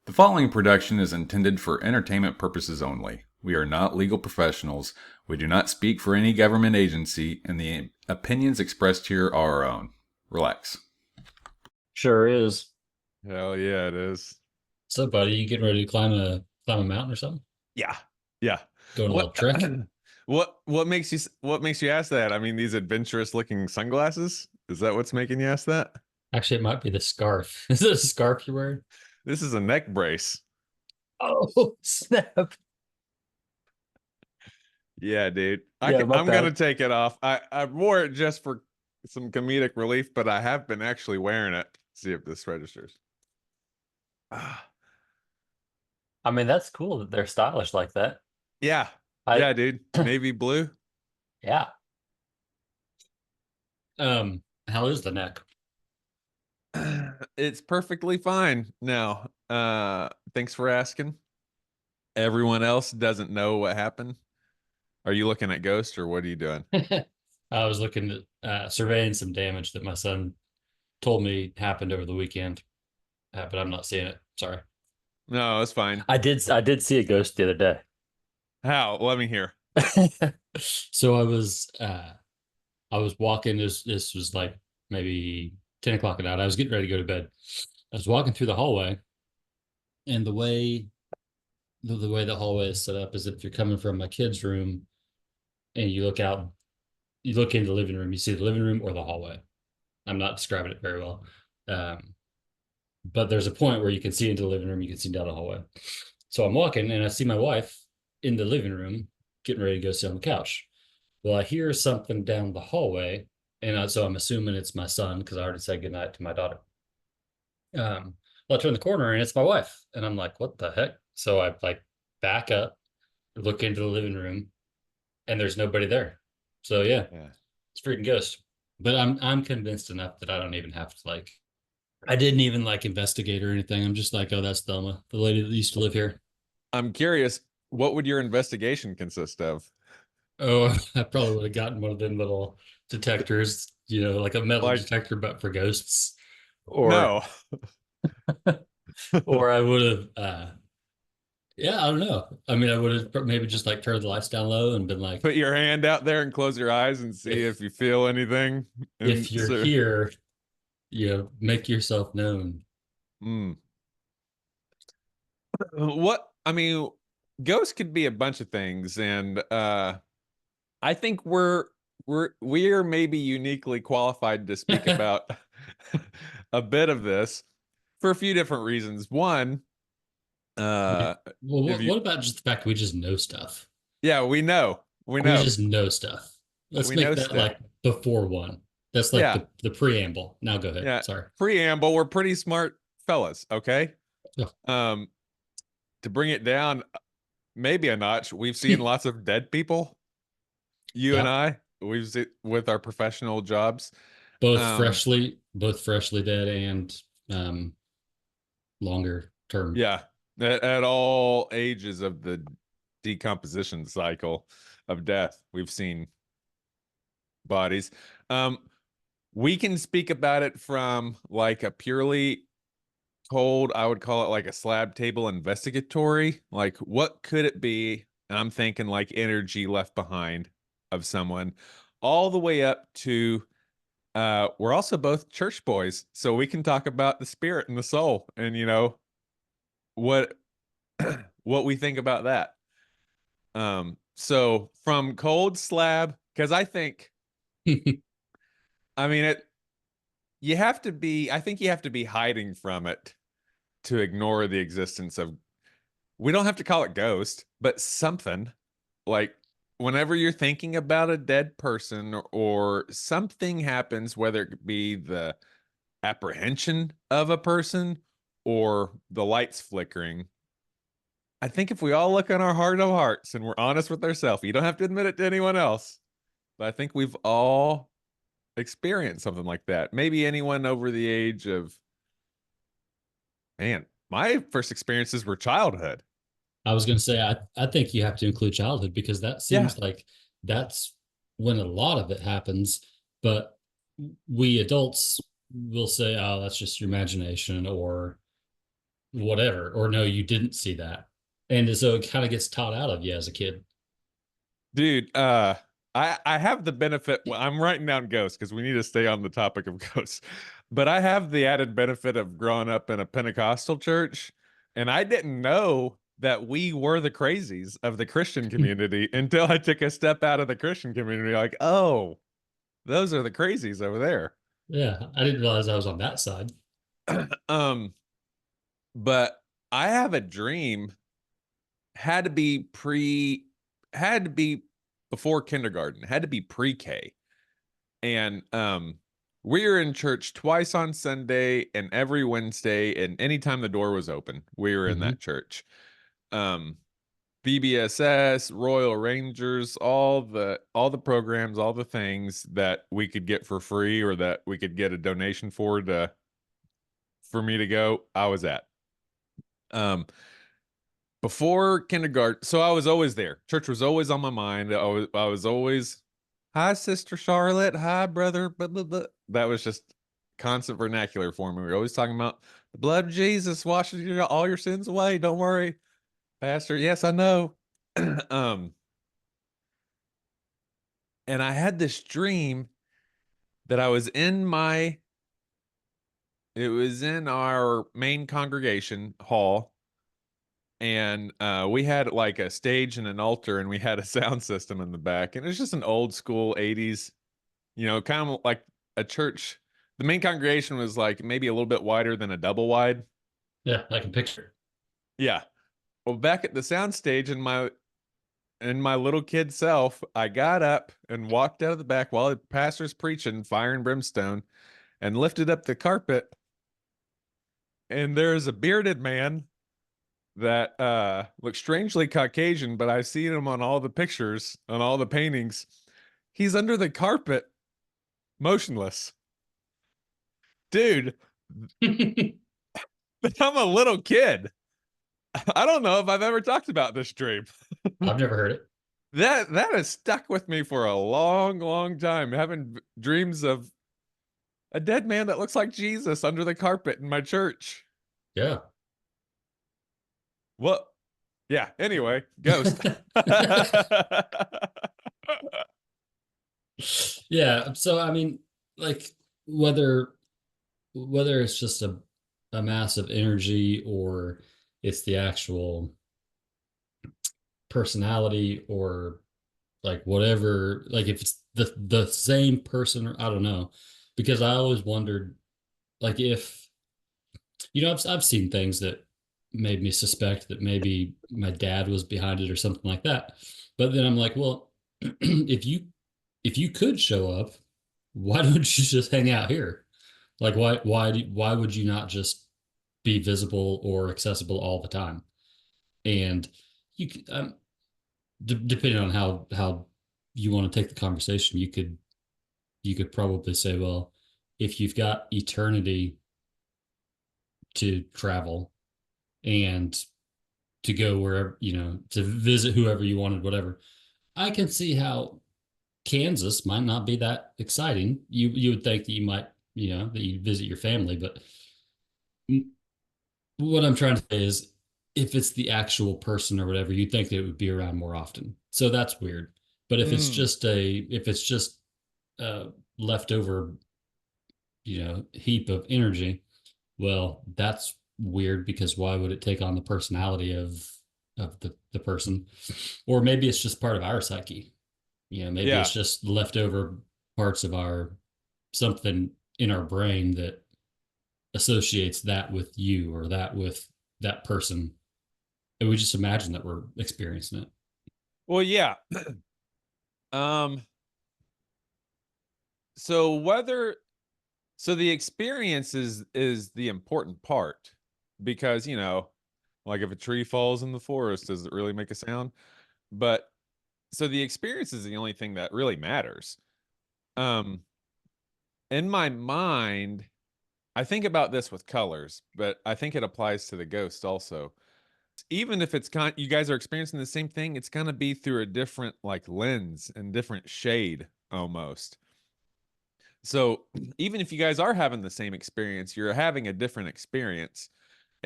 The following production is intended for entertainment purposes only. We are not legal professionals. We do not speak for any government agency, and the opinions expressed here are our own. Relax. Sure is. Hell yeah, it is. So, buddy, you getting ready to climb a mountain or something? Yeah. Going a little trek? What makes you ask that? I mean, these adventurous looking sunglasses? Is that what's making you ask that? Actually, it might be the scarf. Is it a scarf you're wearing? This is a neck brace. Oh, snap. Yeah, dude. Yeah, my I'm bad. gonna take it off. I wore it just for some comedic relief, but I have been actually wearing it. See if this registers. Ah, I mean, that's cool that they're stylish like that. yeah. I- Yeah, dude. Navy blue. Yeah. How is the neck? It's perfectly fine now. Thanks for asking. Everyone else doesn't know what happened. Are you looking at ghosts or what are you doing? I was looking at surveying some damage that my son told me happened over the weekend, but I'm not seeing it. Sorry. No, it's fine. I did see a ghost the other day. How? Let me hear. So I was walking. This was like maybe 10 o'clock at night. I was getting ready to go to bed. I was walking through the hallway, and the way the hallway is set up is if you're coming from my kid's room and you look out, you look into the living room, you see the living room or the hallway. I'm not describing it very well. But there's a point where you can see into the living room, you can see down the hallway. So I'm walking and I see my wife in the living room getting ready to go sit on the couch. Well, I hear something down the hallway, and so I'm assuming it's my son because I already said goodnight to my daughter. Well, I turn the corner and it's my wife, and I'm like, "What the heck?" So I like back up, look into the living room, and there's nobody there. So yeah, Yeah. it's freaking ghost. But I'm convinced enough that I don't even have to like. I didn't even like investigate or anything. I'm just like, oh, that's Thelma, the lady that used to live here. I'm curious, what would your investigation consist of? Oh, I probably would have gotten one of them little detectors, like a metal Like, detector, but for ghosts. Or no. or I would have yeah, I don't know. I mean, I would have maybe just like turned the lights down low and been like, Put your hand out there and close your eyes and see if you feel anything. if you're here, make yourself known. What I mean, ghosts could be a bunch of things, and I think we're maybe uniquely qualified to speak about a bit of this for a few different reasons. One, Well, if you what about just the fact that we just know stuff? yeah, we know. We We know. just know stuff. Let's We make know that stuff. like before one. That's like Yeah. the preamble. Now go ahead. Yeah. Sorry. Preamble, we're pretty smart fellas, okay? Yeah. To bring it down maybe a notch, we've seen lots of dead people. You and I, we've seen with our professional jobs. Both freshly dead and longer term. Yeah. At all ages of the decomposition cycle of death, we've seen bodies. We can speak about it from like a purely cold, I would call it like a slab table investigatory. Like, what could it be? And I'm thinking like energy left behind of someone, all the way up to we're also both church boys, so we can talk about the spirit and the soul and what what we think about that. So from cold slab, because I think I mean it I think you have to be hiding from it to ignore the existence of, we don't have to call it ghost, but something like whenever you're thinking about a dead person or something happens, whether it be the apprehension of a person or the lights flickering. I think if we all look in our heart of hearts and we're honest with ourselves, you don't have to admit it to anyone else, but I think we've all experienced something like that. Maybe anyone over the age of, man, my first experiences were childhood. I was going to say, I think you have to include childhood because that seems like that's when a lot of it happens. But we adults will say, oh, that's just your imagination, or whatever, or no, you didn't see that. And so it kind of gets taught out of you as a kid. Dude, I have the benefit. Well, I'm writing down ghosts because we need to stay on the topic of ghosts. But I have the added benefit of growing up in a Pentecostal church, and I didn't know that we were the crazies of the Christian community until I took a step out of the Christian community. Like, oh, those are the crazies over there. Yeah, I didn't realize I was on that side. Um, but I have a dream. Had to be before kindergarten. Had to be pre-K. And we were in church twice on Sunday and every Wednesday, and anytime the door was open, we were in that church. BBSS, Royal Rangers, all the programs, all the things that we could get for free or that we could get a donation for me to go, I was at. Before kindergarten, so I was always there. Church was always on my mind. I was always, hi, Sister Charlotte. Hi, brother. Blah, blah, blah. That was just constant vernacular for me. We were always talking about the blood of Jesus washes all your sins away. Don't worry, Pastor. Yes, I know. And I had this dream that I was it was in our main congregation hall. And we had like a stage and an altar, and we had a sound system in the back. And it was just an old school 80s, kind of like a church. The main congregation was like maybe a little bit wider than a double wide. Yeah, I can picture. Yeah. Well, back at the sound stage in my little kid self, I got up and walked out of the back while the pastor's preaching fire and brimstone and lifted up the carpet. And there's a bearded man that looks strangely Caucasian, but I've seen him on all the pictures, on all the paintings. He's under the carpet, motionless. Dude, I'm a little kid. I don't know if I've ever talked about this dream. I've never heard it. That has stuck with me for a long, long time, having dreams of a dead man that looks like Jesus under the carpet in my church. Yeah. Well, yeah, anyway, ghost. Yeah. So I mean, like whether it's just a mass of energy or it's the actual personality or like whatever, like if it's the same person, or I don't know, because I always wondered, like if I've seen things that made me suspect that maybe my dad was behind it or something like that. But then I'm like, well, if you could show up, why don't you just hang out here? Like why would you not just be visible or accessible all the time? And you could, depending on how you want to take the conversation, you could probably say, well, if you've got eternity to travel and to go wherever, to visit whoever you wanted, whatever, I can see how Kansas might not be that exciting. You would think that you might, that you visit your family, but what I'm trying to say is if it's the actual person or whatever, you'd think that it would be around more often. So that's weird. But if it's just a leftover, heap of energy, well, that's weird because why would it take on the personality of the person? Or maybe it's just part of our psyche. Maybe it's just leftover parts of something in our brain that associates that with you or that with that person. And we just imagine that we're experiencing it. Well, yeah. So the experience is the important part because, like if a tree falls in the forest, does it really make a sound? But so the experience is the only thing that really matters. In my mind, I think about this with colors, but I think it applies to the ghost also. Even if you guys are experiencing the same thing, it's going to be through a different like lens and different shade almost. So even if you guys are having the same experience, you're having a different experience.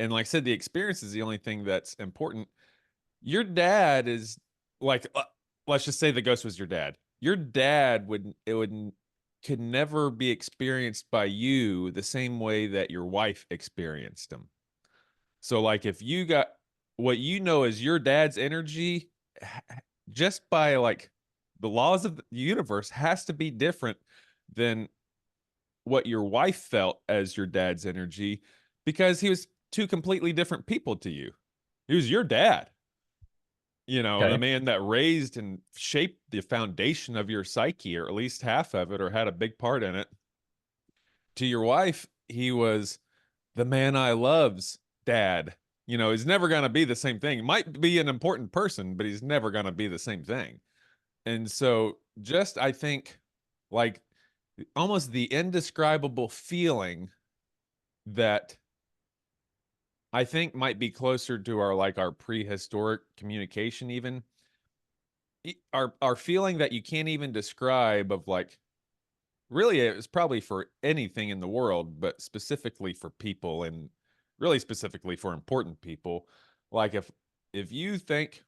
And like I said, the experience is the only thing that's important. Your dad is like, let's just say the ghost was your dad. Your dad could never be experienced by you the same way that your wife experienced him. So like if you got what you know is your dad's energy, just by like the laws of the universe, has to be different than what your wife felt as your dad's energy, because he was two completely different people to you. He was your dad, you know, the Okay. man that raised and shaped the foundation of your psyche, or at least half of it, or had a big part in it. To your wife, he was the man I love's dad. You know, he's never going to be the same thing. He might be an important person, but he's never going to be the same thing. And so, just I think, like, almost the indescribable feeling that I think might be closer to our prehistoric communication, even our feeling that you can't even describe, of like, really it was probably for anything in the world, but specifically for people, and really specifically for important people. Like if you think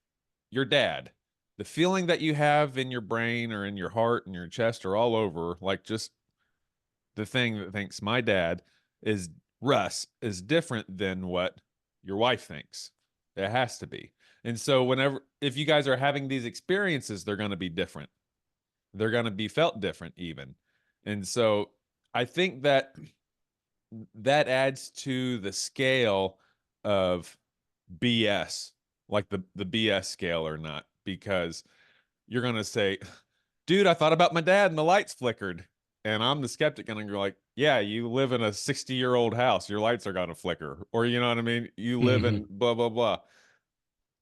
your dad, the feeling that you have in your brain or in your heart and your chest or all over, like just the thing that thinks my dad is Russ, is different than what your wife thinks. It has to be. And so if you guys are having these experiences, they're going to be different. They're going to be felt different even. And so I think that adds to the scale of BS, like the BS scale or not, because you're going to say, dude, I thought about my dad and the lights flickered. And I'm the skeptic, and I'm like, yeah, you live in a 60-year-old house. Your lights are going to flicker. Or, you know what I mean? You live in blah, blah, blah.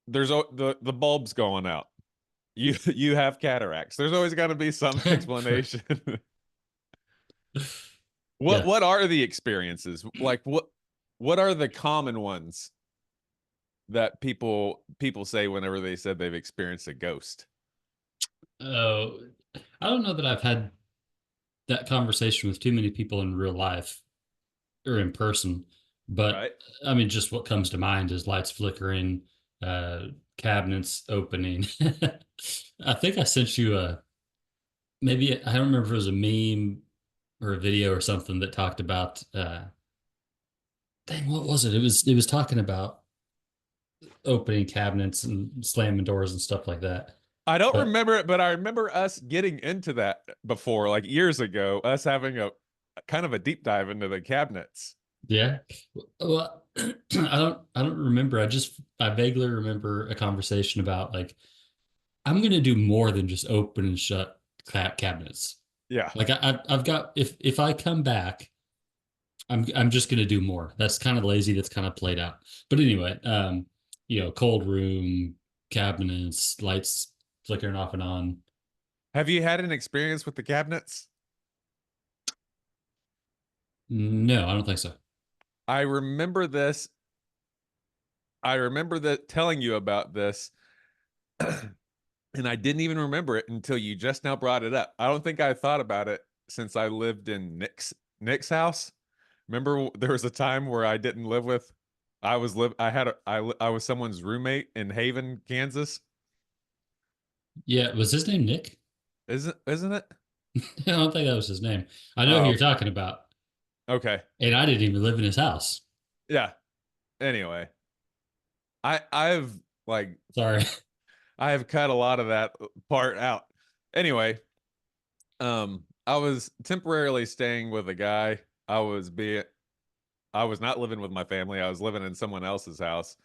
There's the bulb's going out. You have cataracts. There's always going to be some explanation. Yeah. What are the experiences? Like what are the common ones that people say whenever they said they've experienced a ghost? Oh, I don't know that I've had that conversation with too many people in real life or in person, but Right? I mean, just what comes to mind is lights flickering, uh, cabinets opening. I think I sent you maybe I don't remember if it was a meme or a video or something that talked about dang, what was it? It was talking about opening cabinets and slamming doors and stuff like that. I don't But remember it, but I remember us getting into that before, like years ago, us having a kind of a deep dive into the cabinets. yeah, well, I don't remember. I vaguely remember a conversation about like I'm gonna do more than just open and shut cabinets. Yeah. Like I've got if I come back, I'm just gonna do more. That's kind of lazy. That's kind of played out. But anyway, cold room, cabinets, lights flickering off and on. Have you had an experience with the cabinets? No, I don't think so. I remember this. I remember that telling you about this, and I didn't even remember it until you just now brought it up. I don't think I thought about it since I lived in Nick's house. Remember there was a time where I didn't live with I was live I was someone's roommate in Haven, Kansas. Yeah, was his name Nick? Isn't it? I don't think that was his name. I know who Oh, you're talking about, okay. and I didn't even live in his house. Yeah. Anyway, I've like Sorry. I have cut a lot of that part out. Anyway, I was temporarily staying with a guy. I was not living with my family. I was living in someone else's house.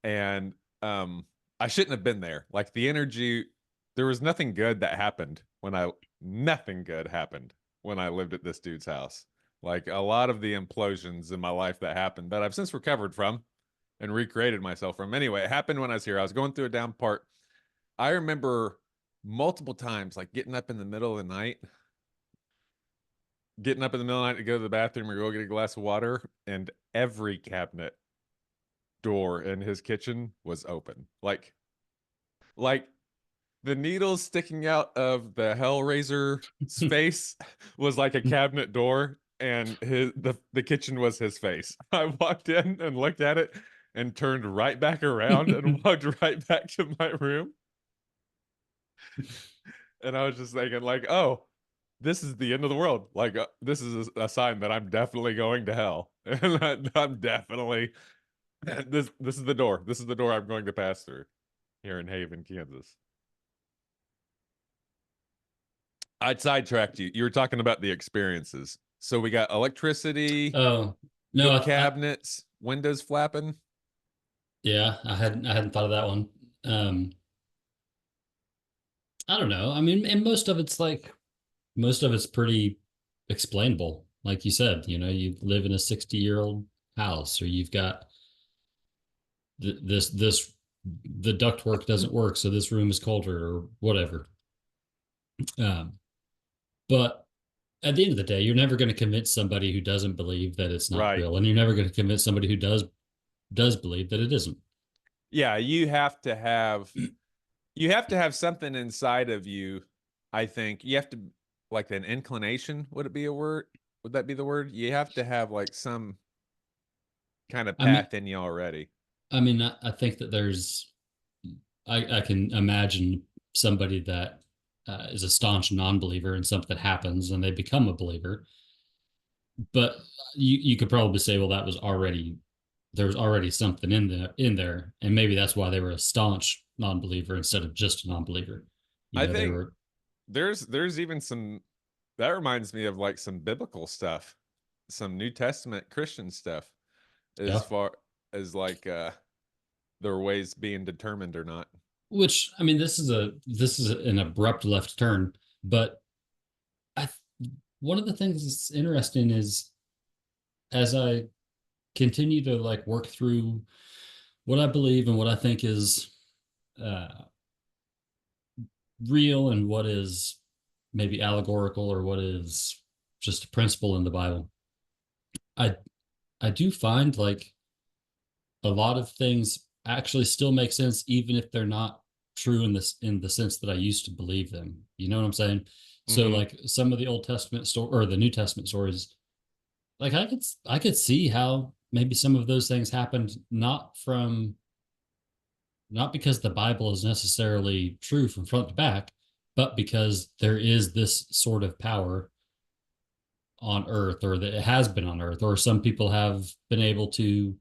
And I shouldn't have been there. Like the energy, there was nothing good that happened nothing good happened when I lived at this dude's house. Like a lot of the implosions in my life that happened that I've since recovered from and recreated myself from. Anyway, it happened when I was here. I was going through a down part. I remember multiple times like getting up in the middle of the night to go to the bathroom or go get a glass of water, and every cabinet door in his kitchen was open. Like the needles sticking out of the Hellraiser space was like a cabinet door, and the kitchen was his face. I walked in and looked at it and turned right back around and walked right back to my room. And I was just thinking, like, oh, this is the end of the world. Like, this is a sign that I'm definitely going to hell, and I'm definitely this is the door. This is the door I'm going to pass through here in Haven, Kansas. I sidetracked you. You were talking about the experiences. So we got electricity, Oh no, cabinets, windows flapping. Yeah, I hadn't thought of that one. I don't know. I mean, and most of it's pretty explainable. Like you said, you live in a 60-year-old house, or you've got the ductwork doesn't work, so this room is colder or whatever. But at the end of the day, you're never going to convince somebody who doesn't believe that it's not real, and you're never going to convince somebody who does believe that it isn't. Yeah, you have to have something inside of you. I think you have to, like, an inclination. Would it be a word? Would that be the word? You have to have like some kind of path in you already. I mean, I think that I can imagine somebody that is a staunch non-believer and something happens and they become a believer. But you could probably say, well, there was already something in there, and maybe that's why they were a staunch non-believer instead of just a non-believer. I think there's even some that reminds me of like some biblical stuff, some New Testament Christian stuff, as far as like their ways being determined or not. Which, I mean, this is an abrupt left turn, but one of the things that's interesting is, as I continue to like work through what I believe and what I think is real and what is maybe allegorical or what is just a principle in the Bible, I do find like a lot of things actually still make sense, even if they're not true in the sense that I used to believe them. You know what I'm saying? Mm-hmm. So like some of the Old Testament or the New Testament stories, like I could see how maybe some of those things happened not because the Bible is necessarily true from front to back, but because there is this sort of power on earth, or that it has been on earth, or some people have been able to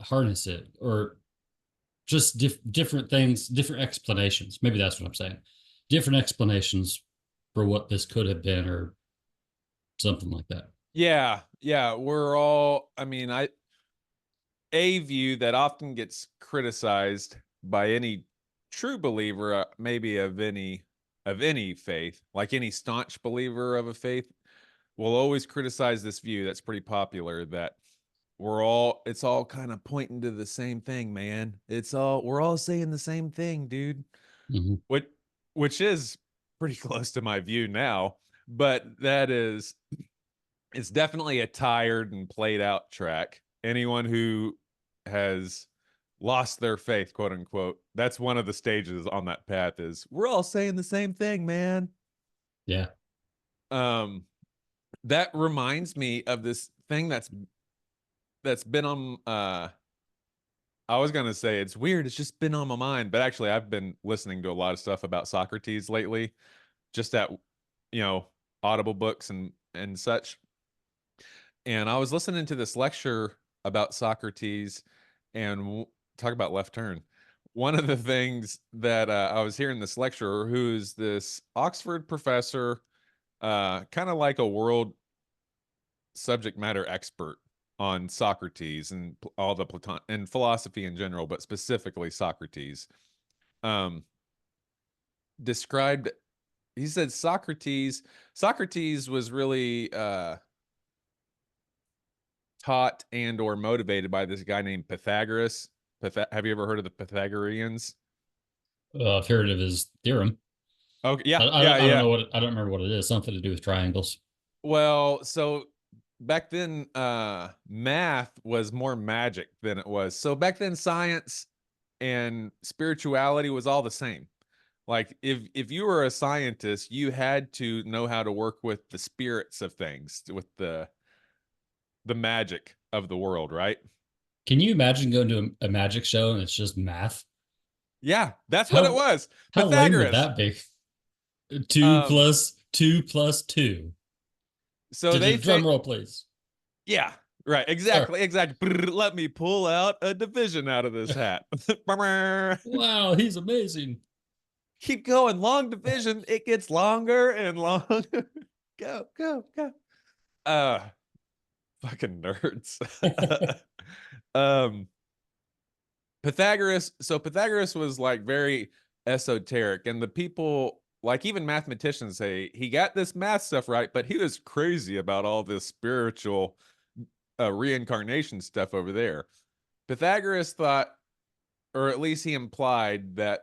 harness it, or just different things, different explanations. Maybe that's what I'm saying. Different explanations for what this could have been, or something like that. Yeah. We're all, I mean, a view that often gets criticized by any true believer, maybe of any faith, like any staunch believer of a faith, will always criticize this view that's pretty popular, that it's all kind of pointing to the same thing, man. We're all saying the same thing, dude. Mm-hmm. Which is pretty close to my view now, but it's definitely a tired and played out track. Anyone who has lost their faith, quote unquote, that's one of the stages on that path, is we're all saying the same thing, man. Yeah. That reminds me of this thing that's been on I was gonna say it's weird, it's just been on my mind, but actually I've been listening to a lot of stuff about Socrates lately, just at Audible books and such. And I was listening to this lecture about Socrates, and talk about left turn. One of the things that I was hearing this lecturer, who's this Oxford professor, kind of like a world subject matter expert on Socrates and all the Platon and philosophy in general, but specifically Socrates, described. He said Socrates was really taught and or motivated by this guy named Pythagoras. Have you ever heard of the Pythagoreans? I've heard of his theorem. Okay, yeah, I don't know I don't remember what it is. Something to do with triangles. Well, so back then, math was more magic than it was. So back then, science and spirituality was all the same. Like if you were a scientist, you had to know how to work with the spirits of things, with the magic of the world, right? Can you imagine going to a magic show and it's just math? Yeah, that's what it How was. how lame would Pythagoras. that be? Two Um, plus two plus two. so they Drum think, roll, please. yeah, right, Sir. exactly. Brrr, let me pull out a division out of this hat. Wow, he's amazing. Keep going, long division. It gets longer and longer. Go, go, go. Uh, fucking nerds. um, Pythagoras. So Pythagoras was like very esoteric, and the people, like even mathematicians, say he got this math stuff right, but he was crazy about all this spiritual reincarnation stuff over there. Pythagoras thought, or at least he implied, that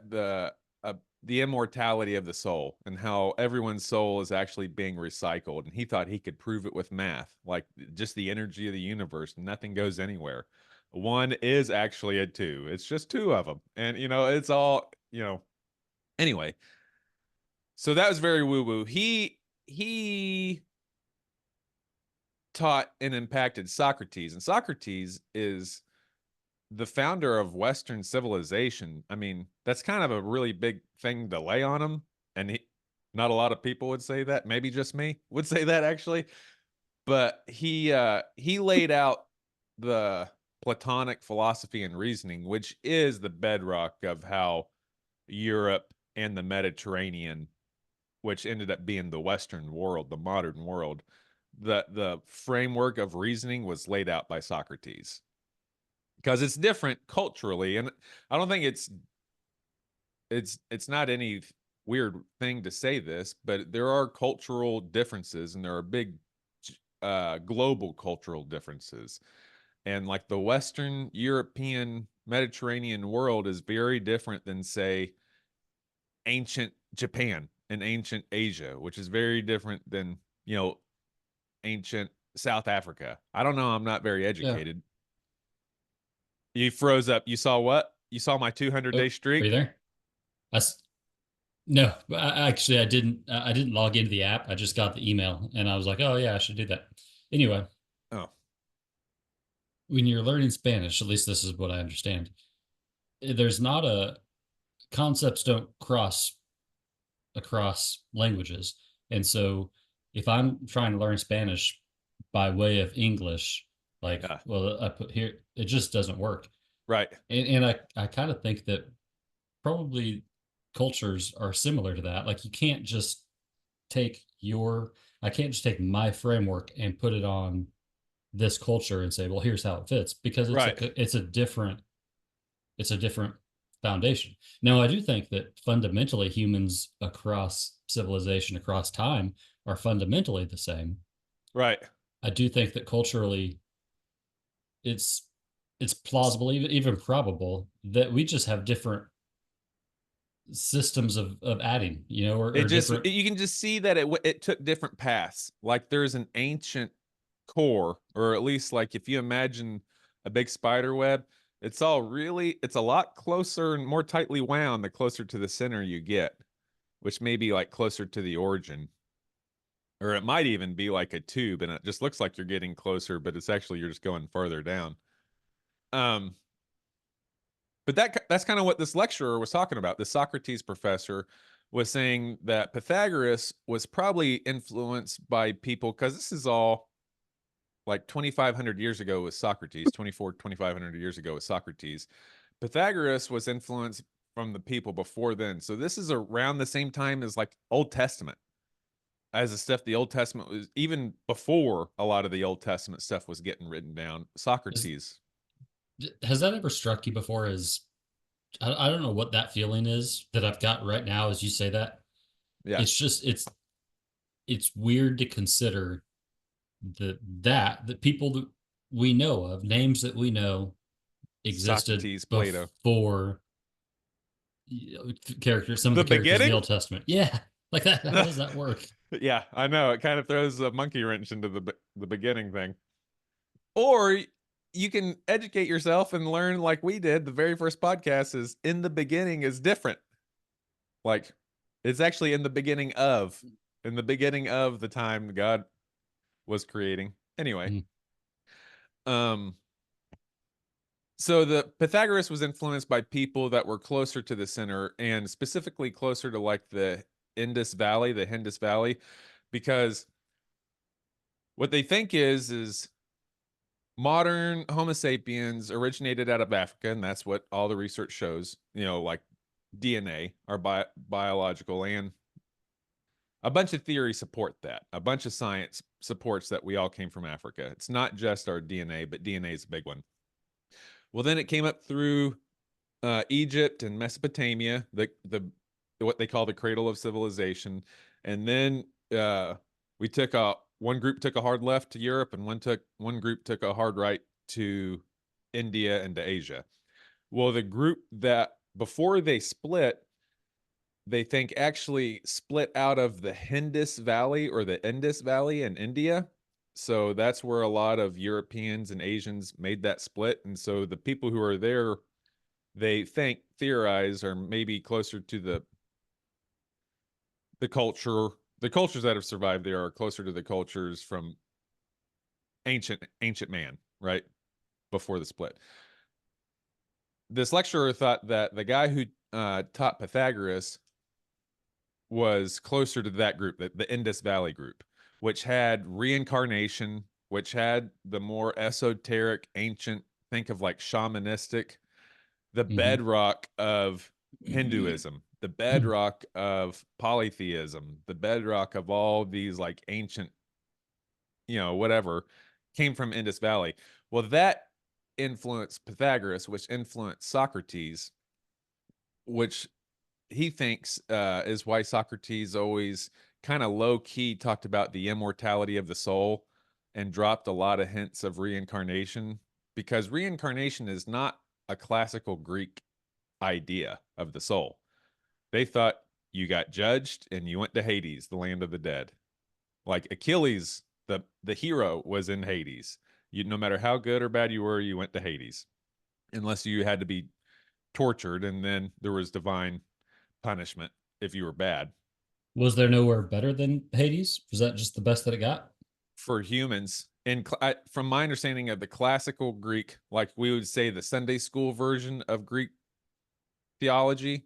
the immortality of the soul and how everyone's soul is actually being recycled, and he thought he could prove it with math, like just the energy of the universe. Nothing goes anywhere. One is actually a two. It's just two of them, and it's all Anyway, so that was very woo woo. He taught and impacted Socrates, and Socrates is the founder of Western civilization. I mean, that's kind of a really big thing to lay on him. And not a lot of people would say that. Maybe just me would say that, actually. But he laid out the Platonic philosophy and reasoning, which is the bedrock of how Europe and the Mediterranean, which ended up being the Western world, the modern world, the framework of reasoning was laid out by Socrates, because it's different culturally. And I don't think it's not any weird thing to say this, but there are cultural differences, and there are big global cultural differences. And like the Western European Mediterranean world is very different than, say, ancient Japan and ancient Asia, which is very different than ancient South Africa. I don't know, I'm not very Yeah. educated. You froze up. You saw what? You saw my 200-day Are streak? you there? No, actually, I didn't. I didn't log into the app. I just got the email, and I was like, "Oh yeah, I should do that." Anyway, Oh, when you're learning Spanish, at least this is what I understand. There's not a concepts don't cross across languages, and so if I'm trying to learn Spanish by way of English, like, yeah. well, I put here, it just doesn't work. Right. And I kind of think that probably cultures are similar to that. Like you can't just take your I can't just take my framework and put it on this culture and say, well, here's how it fits, because Right. it's a different foundation. Now, I do think that fundamentally humans across civilization, across time, are fundamentally the same. Right. I do think that culturally it's plausible, even probable, that we just have different systems of adding, It or just different. you can just see that it took different paths. Like there's an ancient core, or at least like if you imagine a big spider web, it's a lot closer and more tightly wound the closer to the center you get, which may be like closer to the origin. Or it might even be like a tube, and it just looks like you're getting closer, but it's actually you're just going further down. Um, but that's kind of what this lecturer was talking about. The Socrates professor was saying that Pythagoras was probably influenced by people, because this is all like 2,500 years ago with Socrates, 2,500 years ago with Socrates. Pythagoras was influenced from the people before then. So this is around the same time as like Old Testament. As the stuff the Old Testament was, even before a lot of the Old Testament stuff was getting written down. Socrates. Has that ever struck you before? As I don't know what that feeling is that I've got right now as you say that. Yeah. It's just it's weird to consider that people that we know of, names that we know, existed Socrates, Plato. before characters, some of The the characters in the beginning? Old Testament. Yeah, like that. How does that work? Yeah, I know. It kind of throws a monkey wrench into the beginning thing. Or you can educate yourself and learn like we did. The very first podcast is in the beginning is different. Like, it's actually in the beginning of the time God was creating. Anyway, so the Pythagoras was influenced by people that were closer to the center, and specifically closer to like the Indus Valley, because what they think is modern Homo sapiens originated out of Africa, and that's what all the research shows. You know, like DNA, our biological, and a bunch of theories support that. A bunch of science supports that we all came from Africa. It's not just our DNA, but DNA is a big one. Well, then it came up through Egypt and Mesopotamia, the what they call the cradle of civilization, and then we took one group took a hard left to Europe, and one group took a hard right to India and to Asia. Well, the group that before they split, they think actually split out of the Indus Valley or the Indus Valley in India. So that's where a lot of Europeans and Asians made that split. And so the people who are there, they theorize, are maybe closer to the cultures that have survived there are closer to the cultures from ancient man, right? Before the split. This lecturer thought that the guy who taught Pythagoras was closer to that group, the Indus Valley group, which had reincarnation, which had the more esoteric, ancient, think of like shamanistic, the bedrock of Hinduism, the bedrock of polytheism, the bedrock of all these like ancient, whatever, came from Indus Valley. Well, that influenced Pythagoras, which influenced Socrates, which he thinks is why Socrates always kind of low key talked about the immortality of the soul and dropped a lot of hints of reincarnation, because reincarnation is not a classical Greek idea of the soul. They thought you got judged and you went to Hades, the land of the dead. Like Achilles, the hero, was in Hades. No matter how good or bad you were, you went to Hades, unless you had to be tortured, and then there was divine punishment if you were bad. Was there nowhere better than Hades? Was that just the best that it got? For humans, and from my understanding of the classical Greek, like we would say the Sunday school version of Greek theology,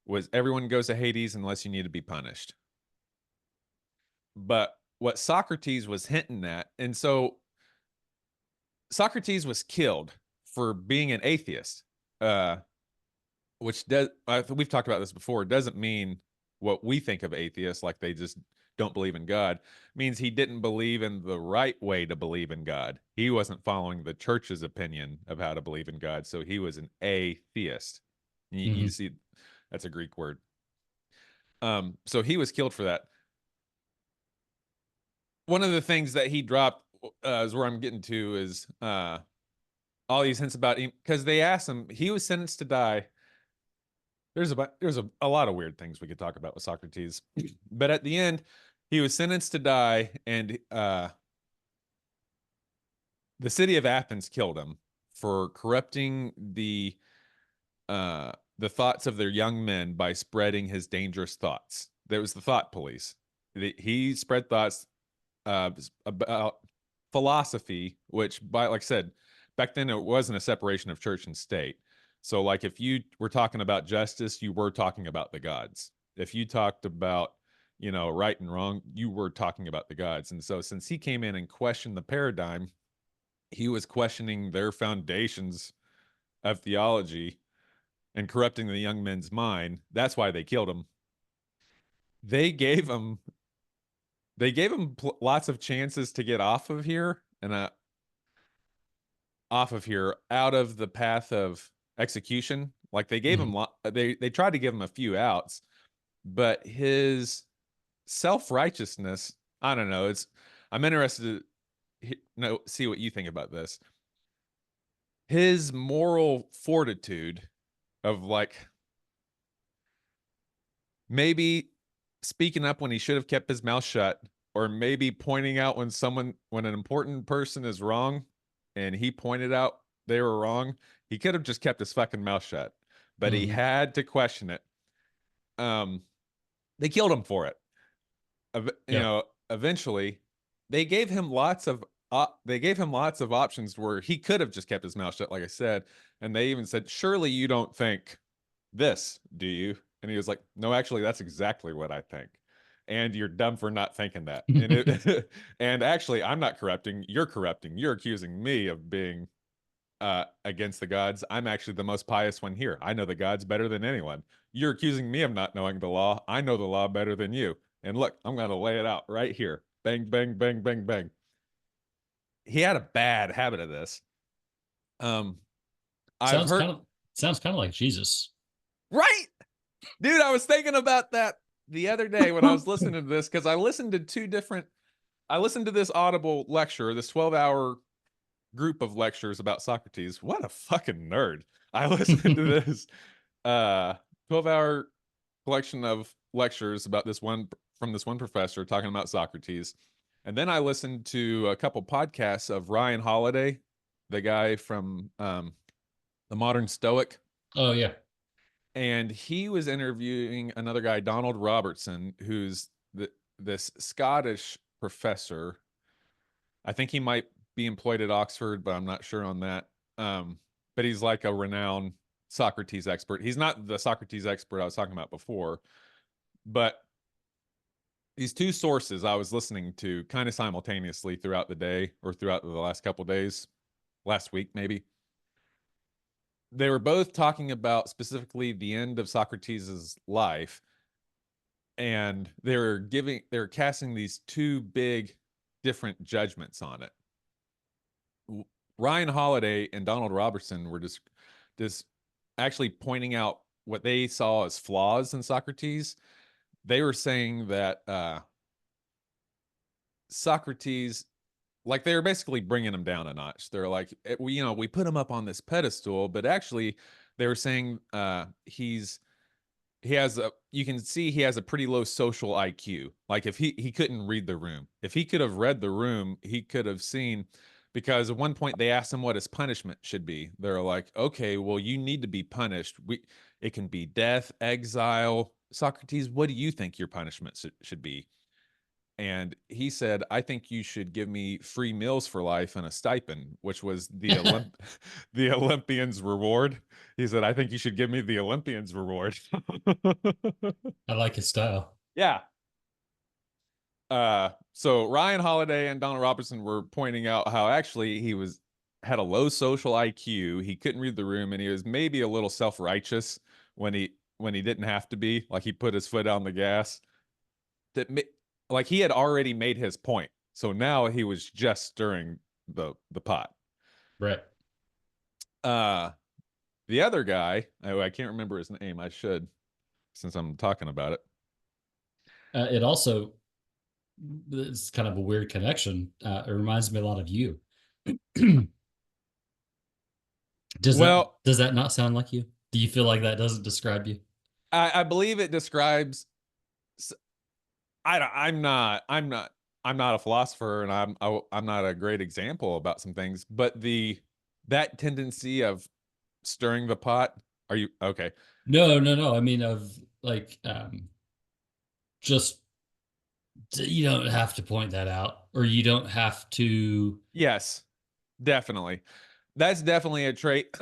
was everyone goes to Hades unless you need to be punished. But what Socrates was hinting at, and so Socrates was killed for being an atheist, which does, we've talked about this before, doesn't mean what we think of atheists, like they just don't believe in God. It means he didn't believe in the right way to believe in God. He wasn't following the church's opinion of how to believe in God, so he was an atheist. You see, that's a Greek word. So he was killed for that. One of the things that he dropped is where I'm getting to, is all these hints about him, because they asked him, he was sentenced to die. There's a lot of weird things we could talk about with Socrates, but at the end, he was sentenced to die, and the city of Athens killed him for corrupting the thoughts of their young men by spreading his dangerous thoughts. There was the thought police. He spread thoughts about philosophy, which, like I said, back then it wasn't a separation of church and state. So like if you were talking about justice, you were talking about the gods. If you talked about, right and wrong, you were talking about the gods. And so since he came in and questioned the paradigm, he was questioning their foundations of theology and corrupting the young men's mind. That's why they killed him. They gave him lots of chances to get off of here, and out of the path of execution. Like they gave him they tried to give him a few outs, but his self-righteousness, I don't know, I'm interested to see what you think about this. His moral fortitude of like maybe speaking up when he should have kept his mouth shut, or maybe pointing out when an important person is wrong and he pointed out they were wrong. He could have just kept his fucking mouth shut, but he had to question it. They killed him for it. You Yeah. know, eventually, they gave him lots of options where he could have just kept his mouth shut, like I said. And they even said, "Surely you don't think this, do you?" And he was like, "No, actually, that's exactly what I think. And you're dumb for not thinking that." And and actually, I'm not corrupting. You're corrupting. You're accusing me of being against the gods. I'm actually the most pious one here. I know the gods better than anyone. You're accusing me of not knowing the law. I know the law better than you. And look, I'm going to lay it out right here. Bang, bang, bang, bang, bang. He had a bad habit of this. I've Sounds heard, kind of like Jesus. right, dude. I was thinking about that the other day when I was listening to this, because I listened to this Audible lecture, this 12-hour group of lectures about Socrates. What a fucking nerd. I listened to this 12-hour collection of lectures about this one from this one professor talking about Socrates. And then I listened to a couple podcasts of Ryan Holiday, the guy from the Modern Stoic. Oh yeah. And he was interviewing another guy, Donald Robertson, who's this Scottish professor. I think he might be employed at Oxford, but I'm not sure on that. But he's like a renowned Socrates expert. He's not the Socrates expert I was talking about before, but these two sources I was listening to kind of simultaneously throughout the day, or throughout the last couple days, last week maybe. They were both talking about specifically the end of Socrates's life, and they were casting these two big different judgments on it. Ryan Holiday and Donald Robertson were just actually pointing out what they saw as flaws in Socrates. They were saying that Socrates, like, they were basically bringing him down a notch. They're like, we put him up on this pedestal, but actually they were saying you can see he has a pretty low social IQ. Like, if he couldn't read the room. If he could have read the room, he could have seen, because at one point they asked him what his punishment should be. They're like, "Okay, well, you need to be punished. It can be death, exile. Socrates, what do you think your punishment should be?" And he said, "I think you should give me free meals for life and a stipend," which was the the Olympian's reward. He said, "I think you should give me the Olympian's reward." I like his style. Yeah. So Ryan Holiday and Donald Robertson were pointing out how actually had a low social IQ. He couldn't read the room, and he was maybe a little self-righteous when he didn't have to be. Like, he put his foot on the gas. Like, he had already made his point, so now he was just stirring the pot. Right. The other guy, I can't remember his name. I should, since I'm talking about it. It also, it's kind of a weird connection. It reminds me a lot of you. Does that not sound like you? Do you feel like that doesn't describe you? I believe it describes. I'm not a philosopher, and I'm not a great example about some things, but that tendency of stirring the pot. Are you okay? No. I mean, of like, just you don't have to point that out, or you don't have to. Yes, definitely. That's definitely a trait.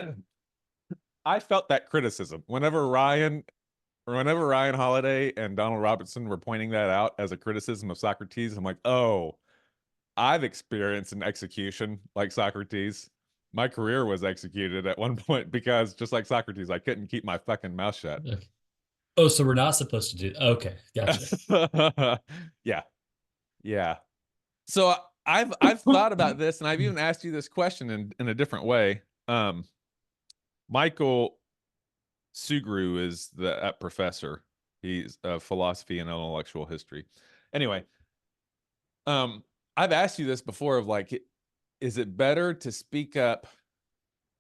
I felt that criticism whenever Ryan Holiday and Donald Robertson were pointing that out as a criticism of Socrates. I'm like, oh, I've experienced an execution like Socrates. My career was executed at one point because, just like Socrates, I couldn't keep my fucking mouth shut. Okay. Oh, so we're not supposed to do. Okay, gotcha. Yeah. So I've thought about this, and I've even asked you this question in a different way. Michael Sugru is that professor. He's a philosophy and intellectual history. Anyway, I've asked you this before, of like, is it better to speak up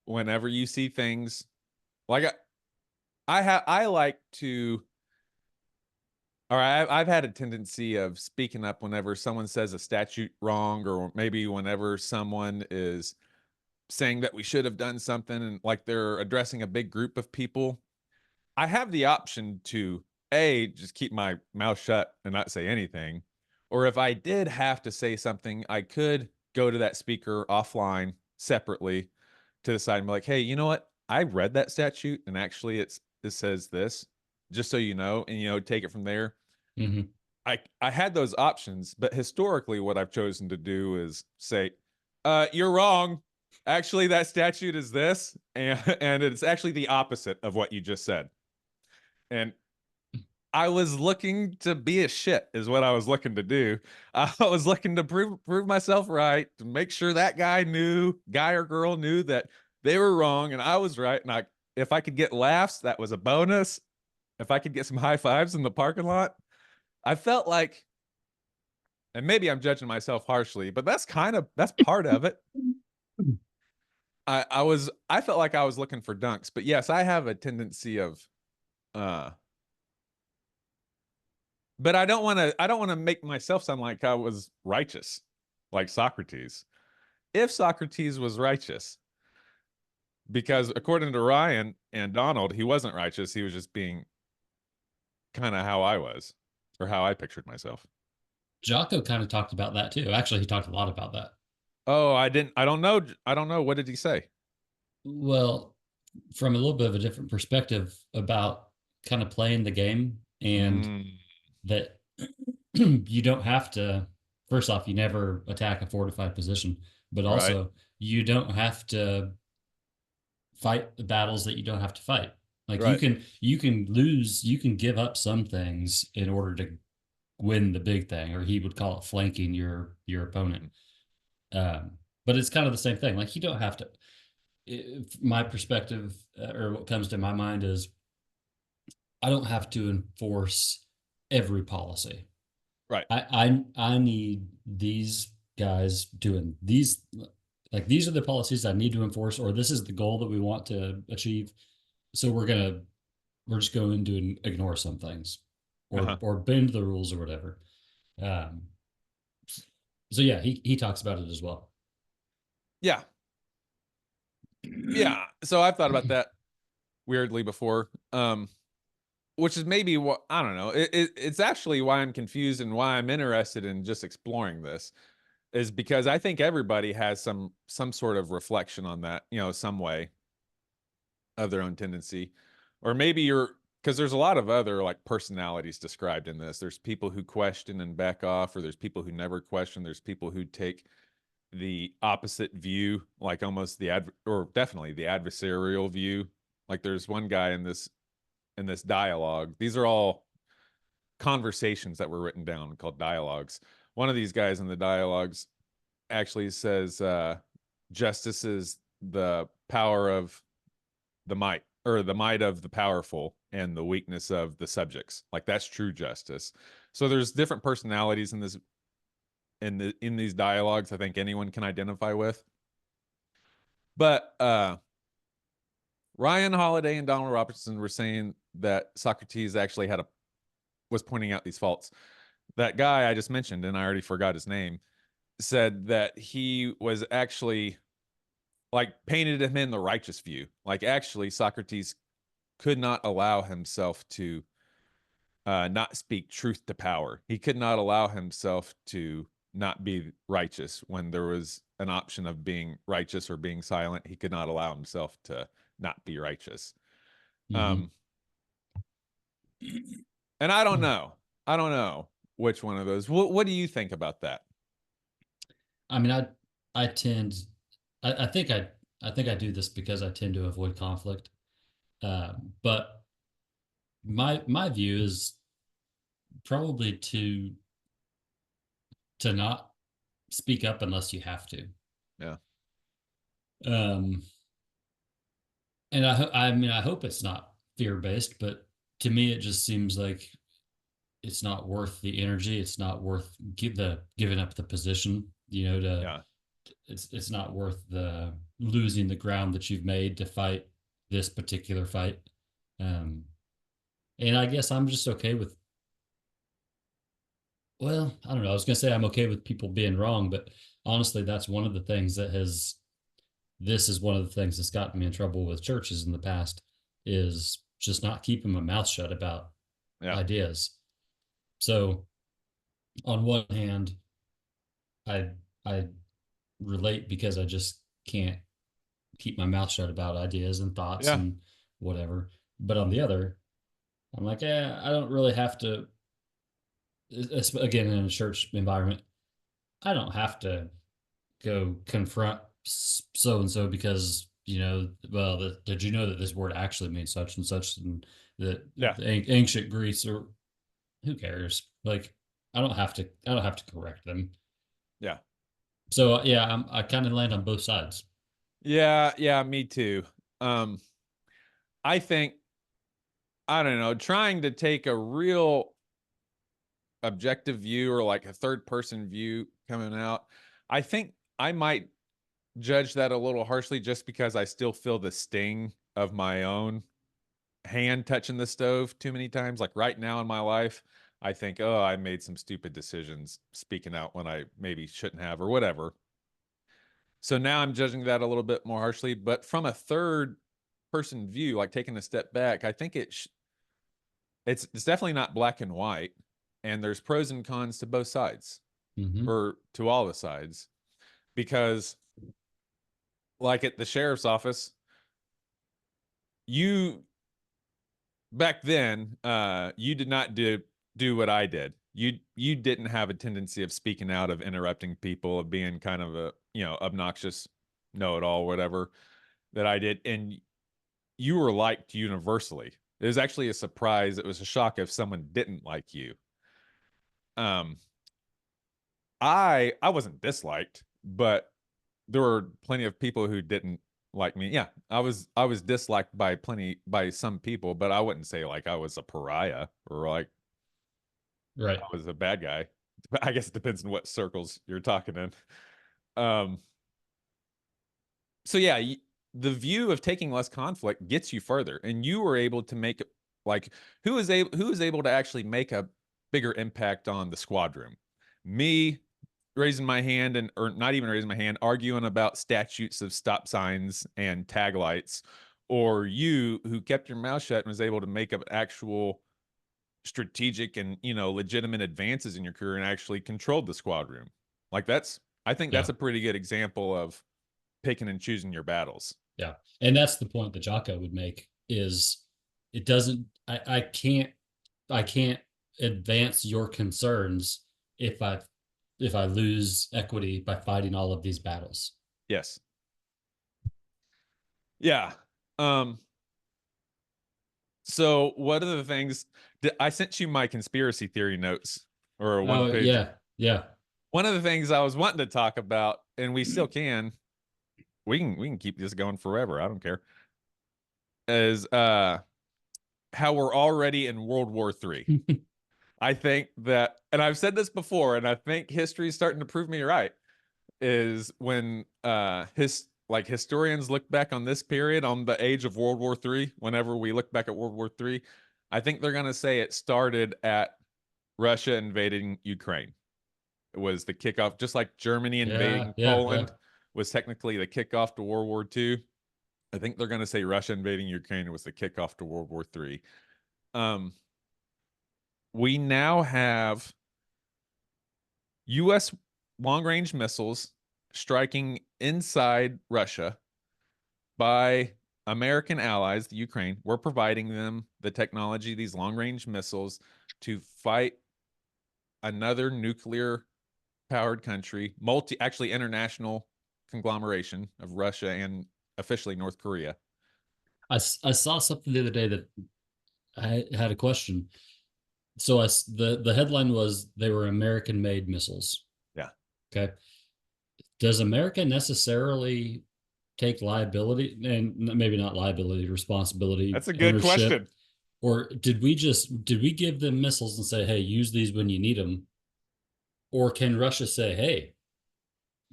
whenever you see things? Like, I like to, or I've had a tendency of speaking up whenever someone says a statute wrong, or maybe whenever someone is saying that we should have done something, and like they're addressing a big group of people. I have the option to just keep my mouth shut and not say anything. Or if I did have to say something, I could go to that speaker offline separately to the side and be like, hey, you know what? I read that statute and actually it says this, just so you know, and take it from there. Mm-hmm. I had those options, but historically what I've chosen to do is say, you're wrong. Actually, that statute is this, and it's actually the opposite of what you just said. And I was looking to be a shit, is what I was looking to do. I was looking to prove myself right, to make sure that guy or girl knew that they were wrong and I was right. And if I could get laughs, that was a bonus. If I could get some high fives in the parking lot, I felt like, and maybe I'm judging myself harshly, but that's part of it. I felt like I was looking for dunks, but yes, I have a tendency of, but I don't want to make myself sound like I was righteous, like Socrates. If Socrates was righteous, because according to Ryan and Donald, he wasn't righteous. He was just being kind of how I was, or how I pictured myself. Jocko kind of talked about that too. Actually, he talked a lot about that. Oh, I don't know. What did he say? Well, from a little bit of a different perspective about kind of playing the game, and that you don't have to, first off, you never attack a fortified position, but also you don't have to fight the battles that you don't have to fight. Like you can lose, you can give up some things in order to win the big thing, or he would call it flanking your opponent. But it's kind of the same thing. Like you don't have to. My perspective, or what comes to my mind is, I don't have to enforce every policy. Right. I need these guys doing these, like these are the policies I need to enforce, or this is the goal that we want to achieve. So we're just going to ignore some things, or bend the rules or whatever. So yeah, he talks about it as well. Yeah. Yeah. So I've thought about that weirdly before. Which is maybe what, I don't know. It's actually why I'm confused and why I'm interested in just exploring this, is because I think everybody has some sort of reflection on that, some way of their own tendency. Or maybe because there's a lot of other like personalities described in this. There's people who question and back off, or there's people who never question. There's people who take the opposite view, like almost or definitely the adversarial view. Like there's one guy in this dialogue. These are all conversations that were written down called dialogues. One of these guys in the dialogues actually says, justice is the power of the might, or the might of the powerful and the weakness of the subjects. Like that's true justice. So there's different personalities in this, in these dialogues I think anyone can identify with. But Ryan Holiday and Donald Robertson were saying that Socrates actually was pointing out these faults. That guy I just mentioned, and I already forgot his name, said that he was actually like painted him in the righteous view. Like actually Socrates could not allow himself to not speak truth to power. He could not allow himself to not be righteous when there was an option of being righteous or being silent. He could not allow himself to not be righteous. Mm-hmm. And I don't know which one of those. What do you think about that? I mean, I think I do this because I tend to avoid conflict. But my view is probably to not speak up unless you have to. Yeah. And I hope it's not fear-based, but to me it just seems like it's not worth the energy. It's not worth giving up the position, it's not worth the losing the ground that you've made to fight this particular fight. And I guess I'm just okay with, well, I don't know. I was going to say I'm okay with people being wrong, but honestly, that's one of the things this is one of the things that's gotten me in trouble with churches in the past, is just not keeping my mouth shut about ideas. So on one hand, I relate because I just can't keep my mouth shut about ideas and thoughts Yeah. and whatever. But on the other, I'm like, I don't really have to. Again, in a church environment, I don't have to go confront so and so because well, did you know that this word actually means such and such, and that Yeah. the ancient Greece, or who cares? Like, I don't have to. I don't have to correct them. Yeah. So yeah, I kind of land on both sides. Yeah, me too. I think, I don't know, trying to take a real objective view or like a third person view coming out, I think I might judge that a little harshly just because I still feel the sting of my own hand touching the stove too many times. Like right now in my life, I think, oh, I made some stupid decisions speaking out when I maybe shouldn't have or whatever. So now I'm judging that a little bit more harshly, but from a third person view, like taking a step back, I think it's definitely not black and white, and there's pros and cons to both sides, Mm-hmm. or to all the sides, because like at the sheriff's office, you back then, you did not do what I did. You didn't have a tendency of speaking out, of interrupting people, of being kind of a obnoxious know-it-all, whatever that I did, and you were liked universally. It was actually a surprise. It was a shock if someone didn't like you. Um, I wasn't disliked, but there were plenty of people who didn't like me. Yeah, I was disliked by some people, but I wouldn't say like I was a pariah or like Right. I was a bad guy. I guess it depends on what circles you're talking in. Um, so yeah, the view of taking less conflict gets you further, and you were able to make like who is able to actually make a bigger impact on the squad room? Me raising my hand, and or not even raising my hand, arguing about statutes of stop signs and tag lights, or you who kept your mouth shut and was able to make up actual strategic and legitimate advances in your career and actually controlled the squad room. Like I think Yeah. that's a pretty good example of picking and choosing your battles. Yeah. And that's the point that Jocko would make is it doesn't I can't advance your concerns if I lose equity by fighting all of these battles. Yes. Yeah. Um so what are the things that I sent you my conspiracy theory notes, or a one Oh page. yeah. Yeah. One of the things I was wanting to talk about, and we still can, we can keep this going forever, I don't care, is how we're already in World War III. I think that, and I've said this before, and I think history is starting to prove me right, is when historians look back on this period, on the age of World War III, whenever we look back at World War III, I think they're going to say it started at Russia invading Ukraine. It was the kickoff, just like Germany Yeah. invading Yeah. Yeah. Poland was technically the kickoff to World War II. I think they're going to say Russia invading Ukraine was the kickoff to World War III. We now have U.S. long-range missiles striking inside Russia by American allies, the Ukraine. We're providing them the technology, these long-range missiles, to fight another nuclear-powered country, actually international conglomeration of Russia and officially North Korea. I saw something the other day that I had a question. So the headline was they were American made missiles. Yeah. Okay. Does America necessarily take liability, and maybe not liability, responsibility, That's a good ownership? question. Or did we give them missiles and say, hey, use these when you need them? Or can Russia say, hey,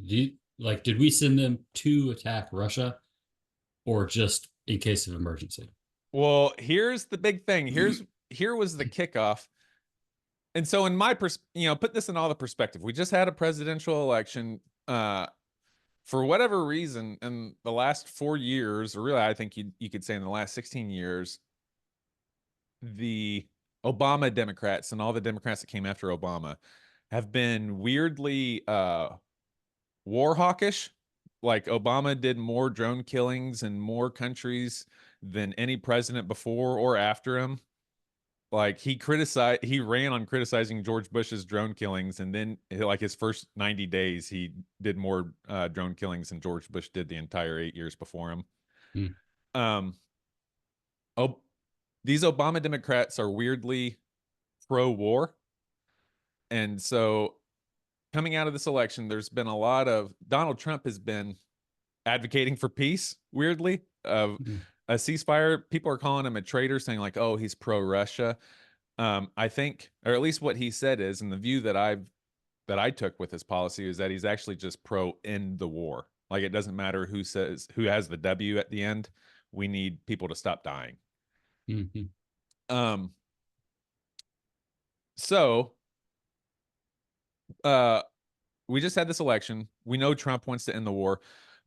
did we send them to attack Russia or just in case of emergency? Well, here's the big thing. Here was the kickoff. And so in my put this in all the perspective. We just had a presidential election. For whatever reason, in the last 4 years, or really I think you could say in the last 16 years, the Obama Democrats and all the Democrats that came after Obama have been weirdly war hawkish. Like Obama did more drone killings in more countries than any president before or after him. Like he ran on criticizing George Bush's drone killings, and then like his first 90 days, he did more drone killings than George Bush did the entire 8 years before him. Hmm. Oh, these Obama Democrats are weirdly pro-war, and so coming out of this election, there's been a lot of Donald Trump has been advocating for peace, weirdly, of a ceasefire. People are calling him a traitor, saying like, oh, he's pro-Russia. I think, or at least what he said is, and the view that I took with his policy is that he's actually just pro end the war. Like it doesn't matter who has the W at the end. We need people to stop dying. Mm-hmm. So we just had this election. We know Trump wants to end the war.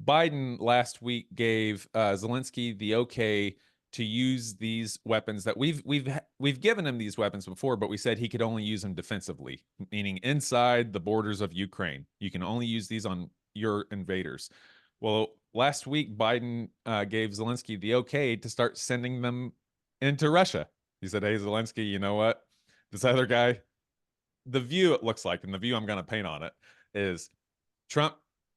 Biden last week gave Zelensky the okay to use these weapons that we've given him these weapons before, but we said he could only use them defensively, meaning inside the borders of Ukraine. You can only use these on your invaders. Well, last week Biden gave Zelensky the okay to start sending them into Russia. He said, "Hey, Zelensky, you know what? This other guy." The view it looks like, and the view I'm going to paint on it is Trump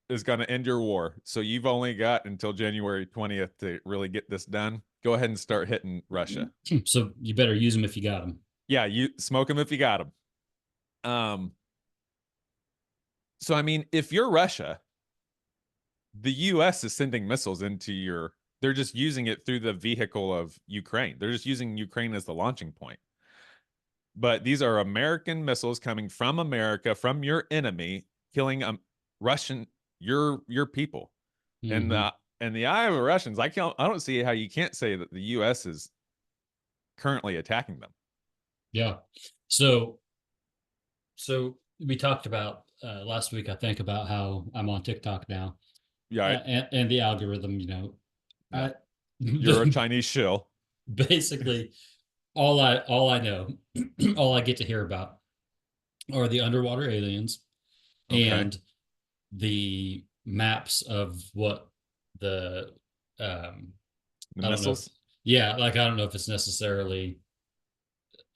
is going to end your war. So you've only got until January 20th to really get this done. Go ahead and start hitting Russia. So you better use them if you got them. Yeah, you smoke them if you got them. So, I mean, if you're Russia, the U.S. is sending missiles into they're just using it through the vehicle of Ukraine. They're just using Ukraine as the launching point. But these are American missiles coming from America, from your enemy, killing your people. Mm-hmm. And the eye of the Russians, I don't see how you can't say that the U.S. is currently attacking them. Yeah. So we talked about last week, I think, about how I'm on TikTok now. Yeah. And the algorithm, Yeah. You're a Chinese shill. Basically, all I know, all I get to hear about are the underwater aliens and the maps of what the missiles. Yeah, like I don't know if it's necessarily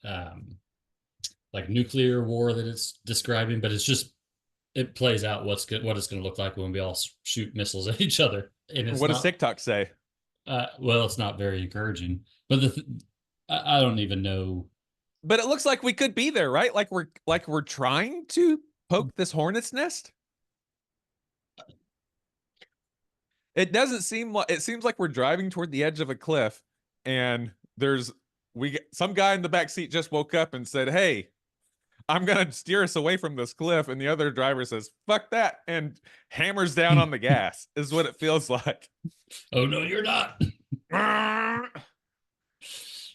like nuclear war that it's describing, but it plays out what it's going to look like when we all shoot missiles at each other. And what does TikTok say? Well, it's not very encouraging, but I don't even know. But it looks like we could be there, right? Like we're trying to poke this hornet's nest. It doesn't seem like it seems like we're driving toward the edge of a cliff, and some guy in the back seat just woke up and said, "Hey, I'm gonna steer us away from this cliff," and the other driver says, "Fuck that," and hammers down on the gas. Is what it feels like. Oh no, you're not.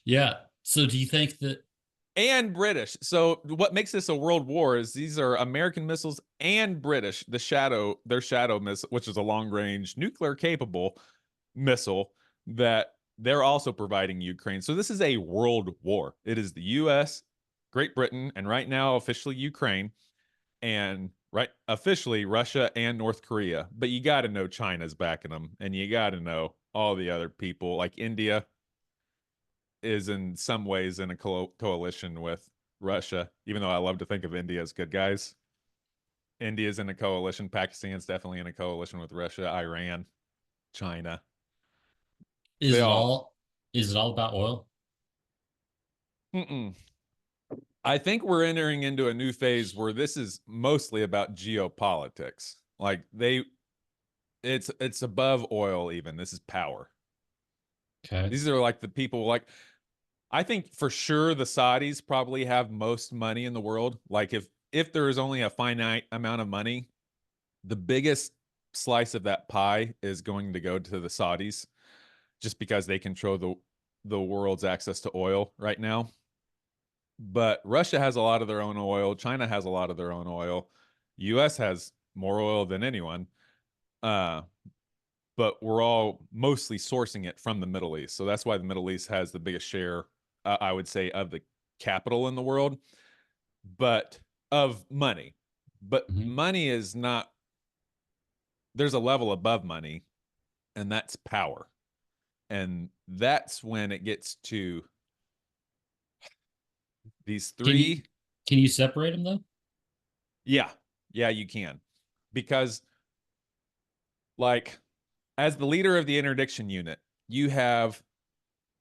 Yeah. So do you think that? And British. So what makes this a world war is these are American missiles and British, their Shadow missile, which is a long-range nuclear-capable missile that they're also providing Ukraine. So this is a world war. It is the U.S., Great Britain, and right now officially Ukraine, and officially Russia and North Korea. But you got to know China's backing them, and you got to know all the other people like India is in some ways in a coalition with Russia, even though I love to think of India as good guys. India's in a coalition. Pakistan's definitely in a coalition with Russia, Iran, China. Is it all about oil? I think we're entering into a new phase where this is mostly about geopolitics. Like it's above oil even. This is power. Okay. These are like the people like I think for sure the Saudis probably have most money in the world. Like if there is only a finite amount of money, the biggest slice of that pie is going to go to the Saudis just because they control the world's access to oil right now. But Russia has a lot of their own oil. China has a lot of their own oil. US has more oil than anyone. But we're all mostly sourcing it from the Middle East. So that's why the Middle East has the biggest share, I would say, of capital in the world, but of money. But Mhm. money is not, there's a level above money, and that's power. And that's when it gets to these Can you three. can you separate them though? Yeah, yeah, you can. Because, like, as the leader of the interdiction unit, you have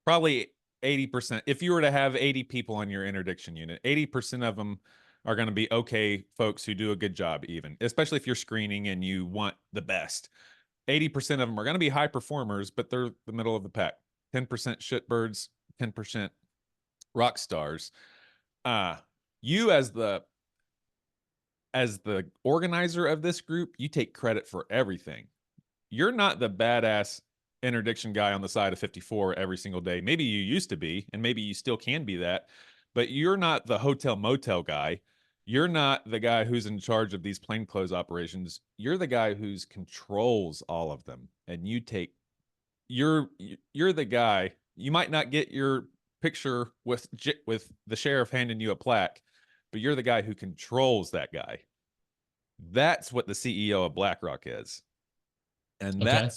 probably 80%. If you were to have 80 people on your interdiction unit, 80% of them are going to be okay folks who do a good job, even, especially if you're screening and you want the best. 80% of them are going to be high performers, but they're the middle of the pack. 10% shitbirds, 10% rock stars. You as the organizer of this group, you take credit for everything. You're not the badass interdiction guy on the side of 54 every single day. Maybe you used to be, and maybe you still can be that, but you're not the hotel motel guy. You're not the guy who's in charge of these plainclothes operations. You're the guy who's controls all of them. And you're the guy. You might not get your picture with the sheriff handing you a plaque, but you're the guy who controls that guy. That's what the CEO of BlackRock is. And Okay.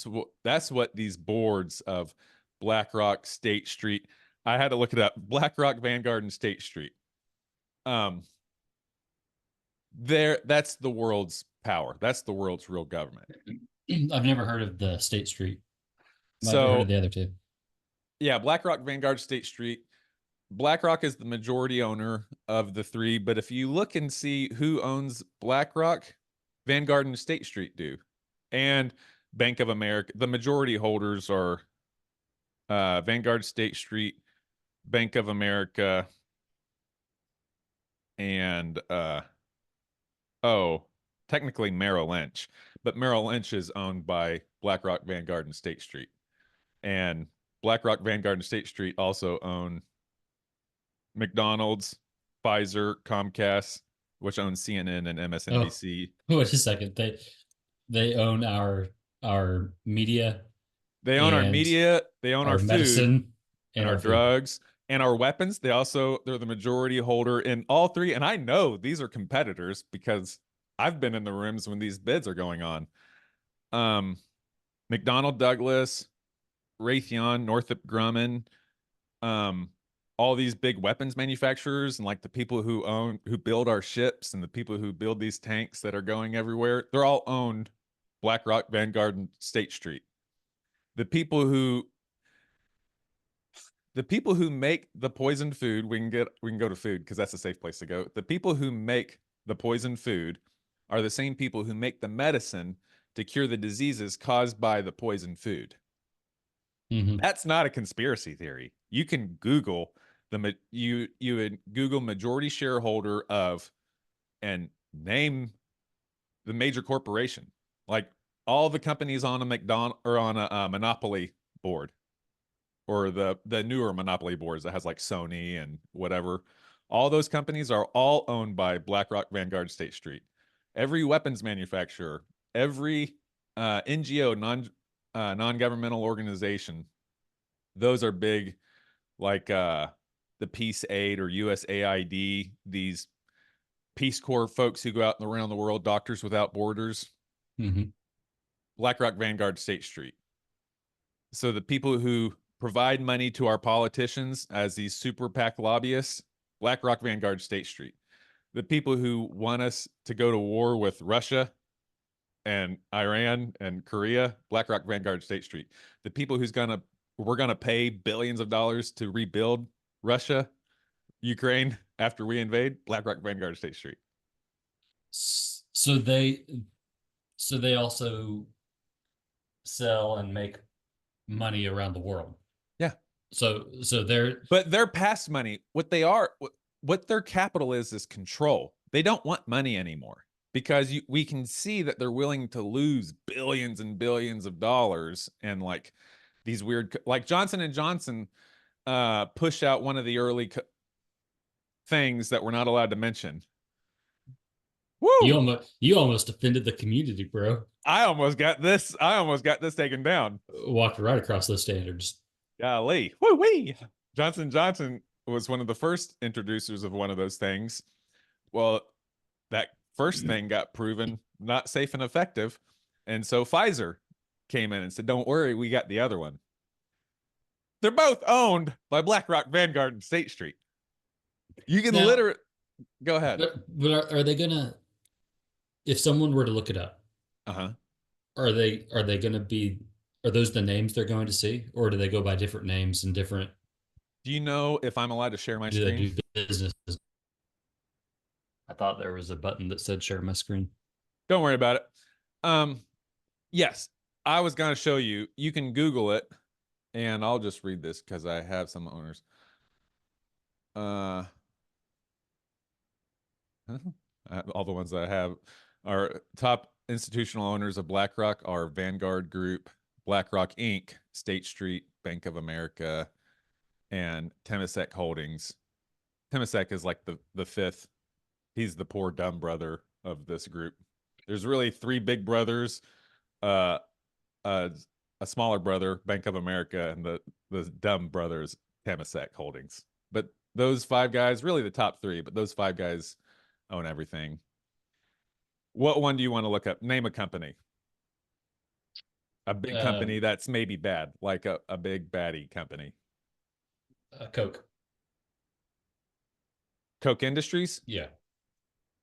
that's what these boards of BlackRock, State Street. I had to look it up. BlackRock, Vanguard, and State Street. That's the world's power. That's the world's real government. I've never heard of the State Street. I've heard So of the other two. yeah, BlackRock, Vanguard, State Street. BlackRock is the majority owner of the three, but if you look and see who owns BlackRock, Vanguard and State Street do. And Bank of America, the majority holders are Vanguard, State Street, Bank of America, and technically Merrill Lynch, but Merrill Lynch is owned by BlackRock, Vanguard, and State Street. And BlackRock, Vanguard, and State Street also own McDonald's, Pfizer, Comcast, which owns CNN and MSNBC. Wait a second. They own our media. They own our media, they own our medicine food, and our drugs, and our weapons. They're the majority holder in all three. And I know these are competitors because I've been in the rooms when these bids are going on. McDonnell Douglas, Raytheon, Northrop Grumman, all these big weapons manufacturers, and like the people who build our ships and the people who build these tanks that are going everywhere, they're all owned BlackRock, Vanguard, and State Street. The people who make the poisoned food, we can go to food because that's a safe place to go. The people who make the poisoned food are the same people who make the medicine to cure the diseases caused by the poisoned food. Mm-hmm. That's not a conspiracy theory. You can Google you would Google majority shareholder of and name the major corporation, like all the companies on a McDonald or on a monopoly board, or the newer monopoly boards that has like Sony and whatever. All those companies are all owned by BlackRock, Vanguard, State Street. Every weapons manufacturer, every NGO, non-governmental organization, those are big, like the Peace Aid or USAID, these Peace Corps folks who go out around the world, Doctors Without Borders. Mm-hmm. BlackRock, Vanguard, State Street. So the people who provide money to our politicians as these super PAC lobbyists, BlackRock, Vanguard, State Street. The people who want us to go to war with Russia and Iran and Korea, BlackRock, Vanguard, State Street. The people we're gonna pay billions of dollars to rebuild Russia, Ukraine after we invade, BlackRock, Vanguard, State Street. So they also sell and make money around the world. Yeah. So they're past money. What their capital is control. They don't want money anymore because we can see that they're willing to lose billions and billions of dollars, and like these weird, like Johnson and Johnson pushed out one of the early things that we're not allowed to mention. Woo! You almost offended the community, bro. I almost got this taken down. Walked right across those standards. Golly. Woo-wee. Johnson was one of the first introducers of one of those things. Well, that first thing got proven not safe and effective. And so Pfizer came in and said, don't worry, we got the other one. They're both owned by BlackRock, Vanguard, and State Street. You can literally go ahead. But are they gonna, if someone were to look it up, are they gonna be, are those the names they're going to see, or do they go by different names and different? Do you know if I'm allowed to share my screen? Do they do businesses? I thought there was a button that said share my screen. Don't worry about it. Yes, I was going to show you. You can Google it, and I'll just read this because I have some owners. All the ones that I have are top institutional owners of BlackRock are Vanguard Group, BlackRock Inc., State Street, Bank of America, and Temasek Holdings. Temasek is like the fifth. He's the poor dumb brother of this group. There's really three big brothers, a smaller brother, Bank of America, and the dumb brothers, Temasek Holdings. But those five guys, really the top three, but those five guys own everything. What one do you want to look up? Name a company. A big company that's maybe bad, like a big baddie company. Coke. Coke Industries? Yeah.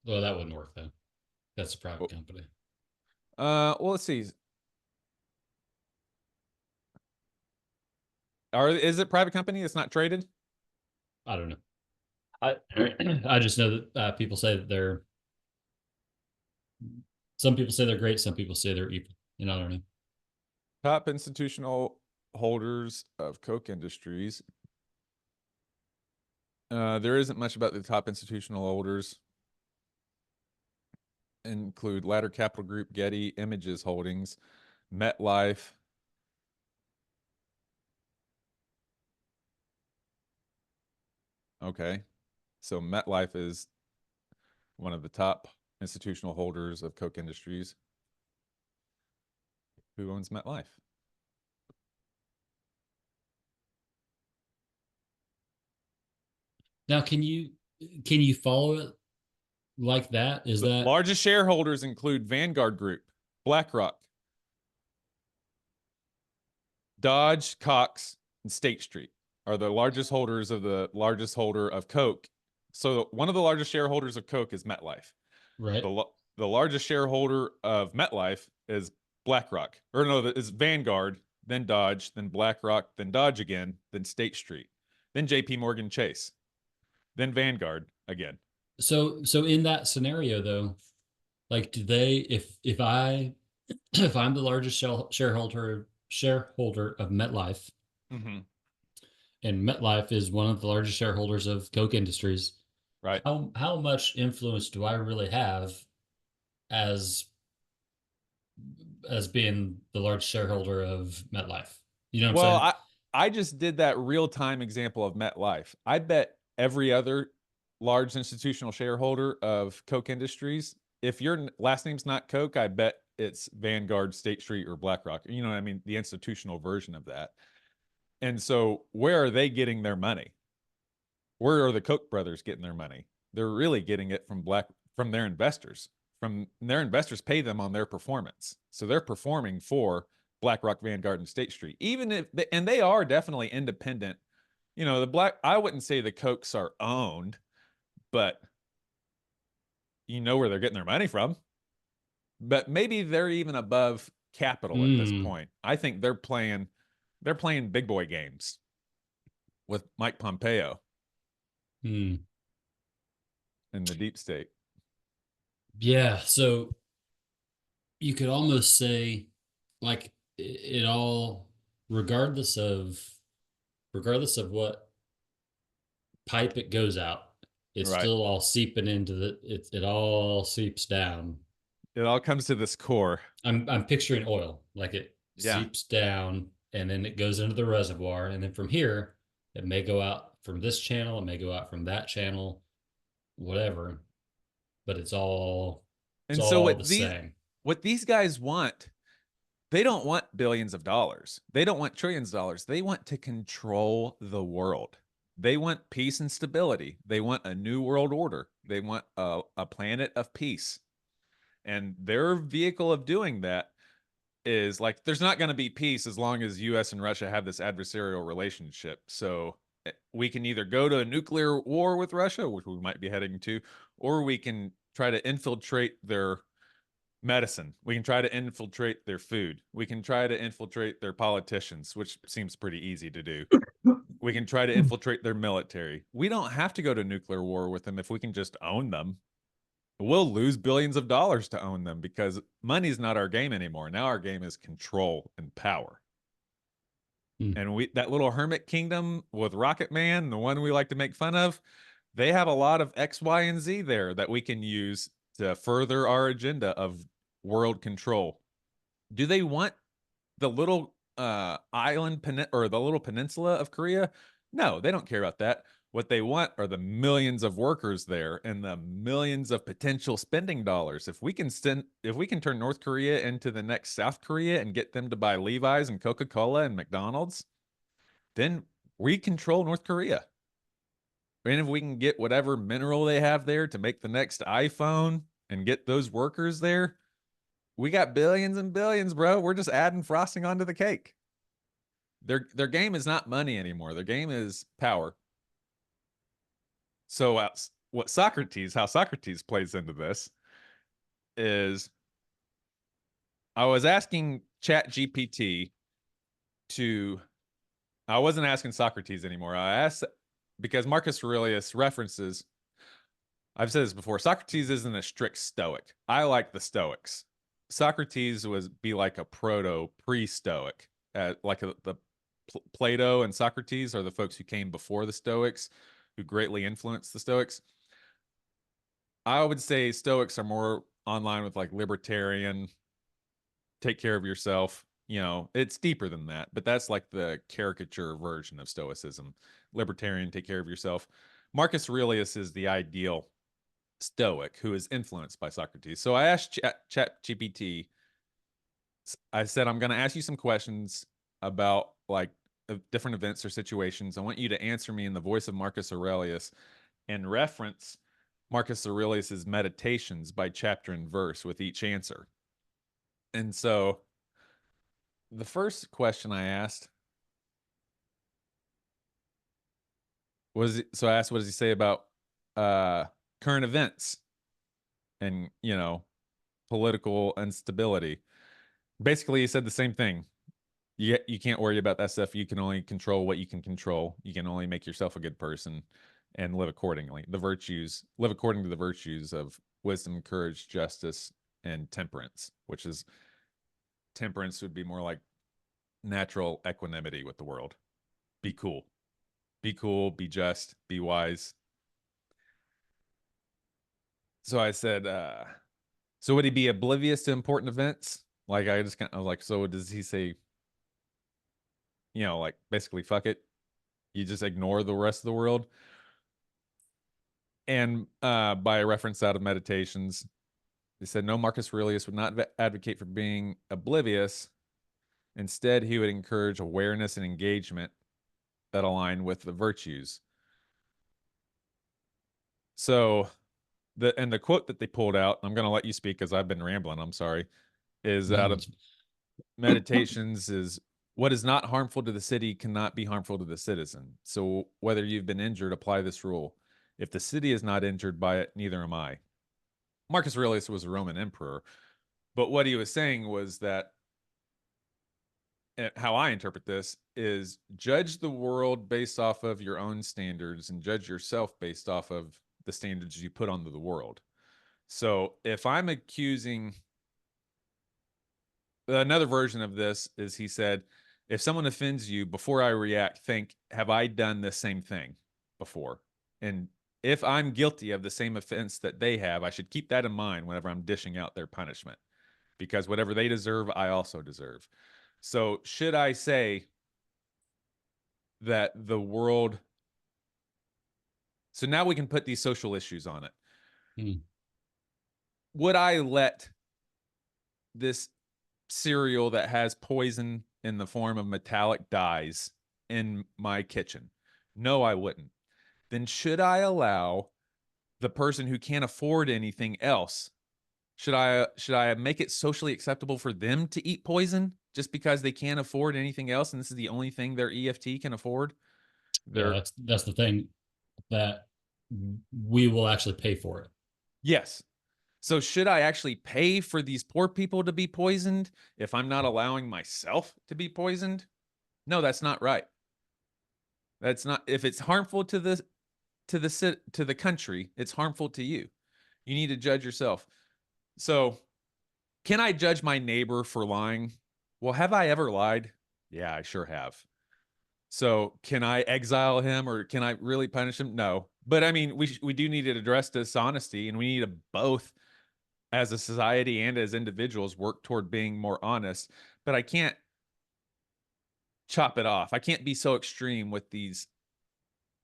Well, that wouldn't work then. That's a private company. Well, let's see. Is it private company? It's not traded? I don't know. I just know that people say that they're. Some people say they're great. Some people say they're evil. You know what I mean? Top institutional holders of Coke Industries. There isn't much about the top institutional holders. Include Ladder Capital Group, Getty Images Holdings, MetLife. Okay, so MetLife is one of the top institutional holders of Coke Industries. Who owns MetLife? Now, can you follow it like that? Is that largest shareholders include Vanguard Group, BlackRock, Dodge, Cox, and State Street are the largest holders of the largest holder of Coke. So one of the largest shareholders of Coke is MetLife. right? The largest shareholder of MetLife is BlackRock, or no, is Vanguard, then Dodge, then BlackRock, then Dodge again, then State Street, then JP Morgan Chase, then Vanguard again. So in that scenario though, like do they if I if I'm the largest shareholder of MetLife, mm-hmm. and MetLife is one of the largest shareholders of Coke Industries, right? How much influence do I really have as being the large shareholder of MetLife? You know what I'm saying? Well, I just did that real-time example of MetLife. I bet every other large institutional shareholder of Coke Industries, if your last name's not Coke, I bet it's Vanguard, State Street, or BlackRock. You know what I mean? The institutional version of that. And so where are they getting their money? Where are the Koch brothers getting their money? They're really getting it from their investors. From their investors pay them on their performance. So they're performing for BlackRock, Vanguard, and State Street. Even if they are definitely independent. You know, I wouldn't say the Kochs are owned, but you know where they're getting their money from. But maybe they're even above capital at this point. I think they're playing big boy games with Mike Pompeo in the deep state. Yeah, so you could almost say like it all, regardless of what pipe it goes out, it's Right. still all seeping into it all seeps down. It all comes to this core. I'm picturing oil, like it seeps down and then it goes into the reservoir, and then from here it may go out from this channel, it may go out from that channel, whatever, but it's all the same. What these guys want, they don't want billions of dollars. They don't want trillions of dollars. They want to control the world. They want peace and stability. They want a new world order. They want a planet of peace. And their vehicle of doing that is like, there's not going to be peace as long as US and Russia have this adversarial relationship. So we can either go to a nuclear war with Russia, which we might be heading to, or we can try to infiltrate their medicine. We can try to infiltrate their food. We can try to infiltrate their politicians, which seems pretty easy to do. We can try to infiltrate their military. We don't have to go to nuclear war with them if we can just own them. We'll lose billions of dollars to own them because money's not our game anymore. Now our game is control and power. And we, that little hermit kingdom with Rocket Man, the one we like to make fun of, they have a lot of X, Y, and Z there that we can use to further our agenda of world control. Do they want the little island or the little peninsula of Korea? No, they don't care about that. What they want are the millions of workers there and the millions of potential spending dollars. If we can turn North Korea into the next South Korea and get them to buy Levi's and Coca-Cola and McDonald's, then we control North Korea. And if we can get whatever mineral they have there to make the next iPhone and get those workers there, we got billions and billions, bro. We're just adding frosting onto the cake. Their game is not money anymore. Their game is power. So how Socrates plays into this is, I was asking ChatGPT I wasn't asking Socrates anymore. I asked, because Marcus Aurelius references, I've said this before, Socrates isn't a strict Stoic. I like the Stoics. Socrates be like a pre-Stoic, Plato and Socrates are the folks who came before the Stoics, who greatly influenced the Stoics. I would say Stoics are more online with like libertarian, take care of yourself. You know, it's deeper than that, but that's like the caricature version of Stoicism. Libertarian, take care of yourself. Marcus Aurelius is the ideal Stoic who is influenced by Socrates. So I asked ChatGPT, I said, I'm going to ask you some questions about like different events or situations. I want you to answer me in the voice of Marcus Aurelius and reference Marcus Aurelius's Meditations by chapter and verse with each answer. And so the first question I asked was, so I asked, what does he say about current events and, you know, political instability? Basically, he said the same thing. You can't worry about that stuff. You can only control what you can control. You can only make yourself a good person and live accordingly. Live according to the virtues of wisdom, courage, justice, and temperance, which is, temperance would be more like natural equanimity with the world. Be cool. Be cool, be just, be wise. So I said, so would he be oblivious to important events? Like, I was like, so does he say, you know, like basically fuck it, you just ignore the rest of the world? And by a reference out of Meditations, they said, no, Marcus Aurelius would not advocate for being oblivious. Instead, he would encourage awareness and engagement that align with the virtues. So the quote that they pulled out, I'm going to let you speak because I've been rambling, I'm sorry, is out of Meditations, is, what is not harmful to the city cannot be harmful to the citizen. So whether you've been injured, apply this rule. If the city is not injured by it, neither am I. Marcus Aurelius was a Roman emperor, but what he was saying was that, how I interpret this is, judge the world based off of your own standards and judge yourself based off of the standards you put onto the world. So if I'm accusing, another version of this is, he said, if someone offends you, before I react, think, have I done the same thing before? And if I'm guilty of the same offense that they have, I should keep that in mind whenever I'm dishing out their punishment, because whatever they deserve, I also deserve. So should I say that the world, so now we can put these social issues on it. Would I let this cereal that has poison in the form of metallic dyes in my kitchen, No, I wouldn't. Then should I allow the person who can't afford anything else? Should I make it socially acceptable for them to eat poison just because they can't afford anything else and this is the only thing their EFT can afford? Yeah, that's the thing, that we will actually pay for it. Yes. So should I actually pay for these poor people to be poisoned if I'm not allowing myself to be poisoned? No, that's not right. That's not, if it's harmful to the country, it's harmful to you. You need to judge yourself. So, can I judge my neighbor for lying? Well, have I ever lied? Yeah, I sure have. So, can I exile him or can I really punish him? No. But I mean, we do need to address dishonesty, and we need to both, as a society and as individuals, work toward being more honest. But I can't chop it off. I can't be so extreme with these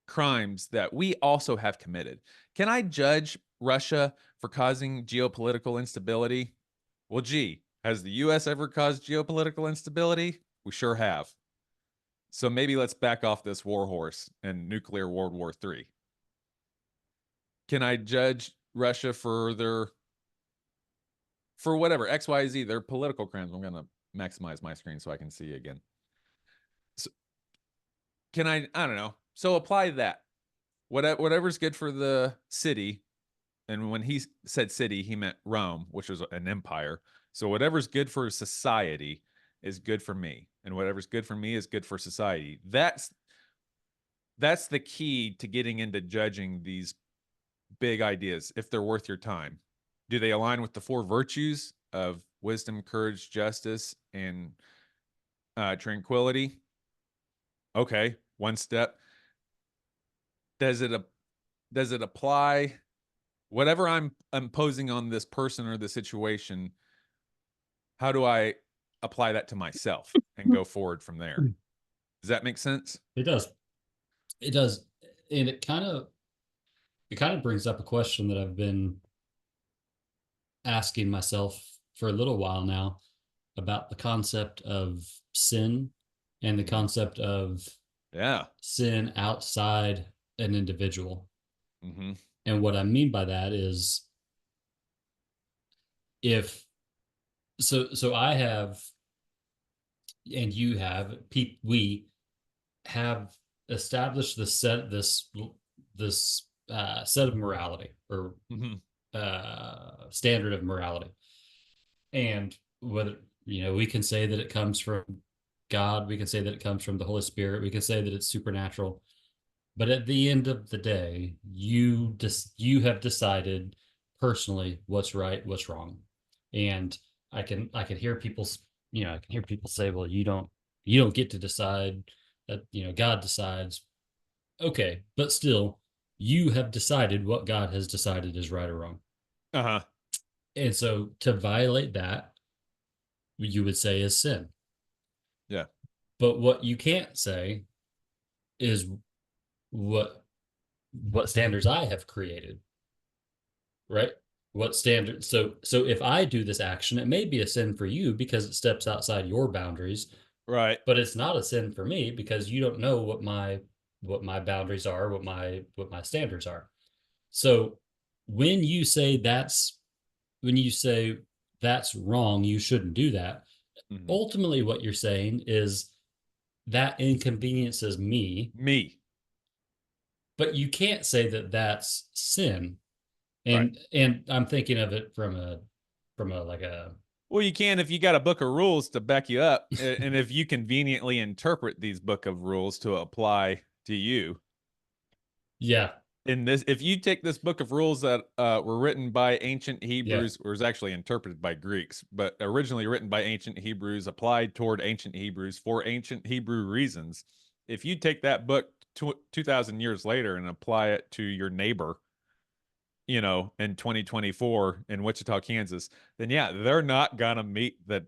crimes that we also have committed. Can I judge Russia for causing geopolitical instability? Well, gee, has the US ever caused geopolitical instability? We sure have. So maybe let's back off this war horse and nuclear World War III. Can I judge Russia for whatever, XYZ, their political crimes? I'm going to maximize my screen so I can see again. So can I don't know. So apply that. Whatever's good for the city, and when he said city, he meant Rome, which was an empire. So whatever's good for society is good for me, and whatever's good for me is good for society. That's the key to getting into judging these big ideas, if they're worth your time. Do they align with the four virtues of wisdom, courage, justice, and tranquility? Okay, one step. Does it apply? Whatever I'm imposing on this person or the situation, how do I apply that to myself and go forward from there? Does that make sense? It does. It does. And it kind of brings up a question that I've been asking myself for a little while now, about the concept of sin and the concept of sin outside an individual. Mm-hmm. And what I mean by that is, so I have, and you have, we have established this set of morality, or standard of morality. And whether, we can say that it comes from God, we can say that it comes from the Holy Spirit, we can say that it's supernatural. But at the end of the day, you have decided personally what's right, what's wrong. And I can hear people, say, well, you don't get to decide that, God decides. Okay, but still, you have decided what God has decided is right or wrong. Uh-huh. And so to violate that, you would say, is sin. Yeah. But what you can't say is what standards I have created, right? What standards? So if I do this action, it may be a sin for you because it steps outside your boundaries, right? But it's not a sin for me because you don't know what my boundaries are, what my standards are. So when you say that's wrong, you shouldn't do that. Mm-hmm. Ultimately, what you're saying is that inconveniences me. But you can't say that that's sin. And I'm thinking of it from a well, you can if you got a book of rules to back you up, and if you conveniently interpret these book of rules to apply to you. Yeah. In this, if you take this book of rules that were written by ancient Hebrews, or was actually interpreted by Greeks, but originally written by ancient Hebrews, applied toward ancient Hebrews for ancient Hebrew reasons. If you take that book 2,000 years later and apply it to your neighbor, in 2024 in Wichita, Kansas, then yeah, they're not gonna meet that.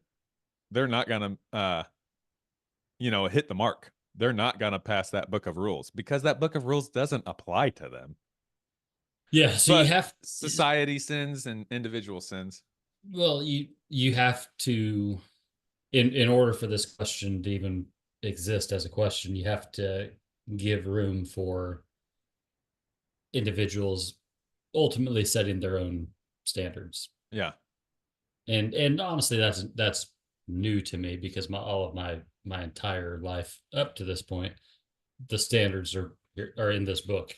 They're not gonna, hit the mark. They're not gonna pass that book of rules because that book of rules doesn't apply to them. Yeah, so you have society sins and individual sins. Well, you have to, in order for this question to even exist as a question, you have to give room for individuals ultimately setting their own standards. Yeah. And honestly, that's new to me because all of my entire life up to this point, the standards are in this book.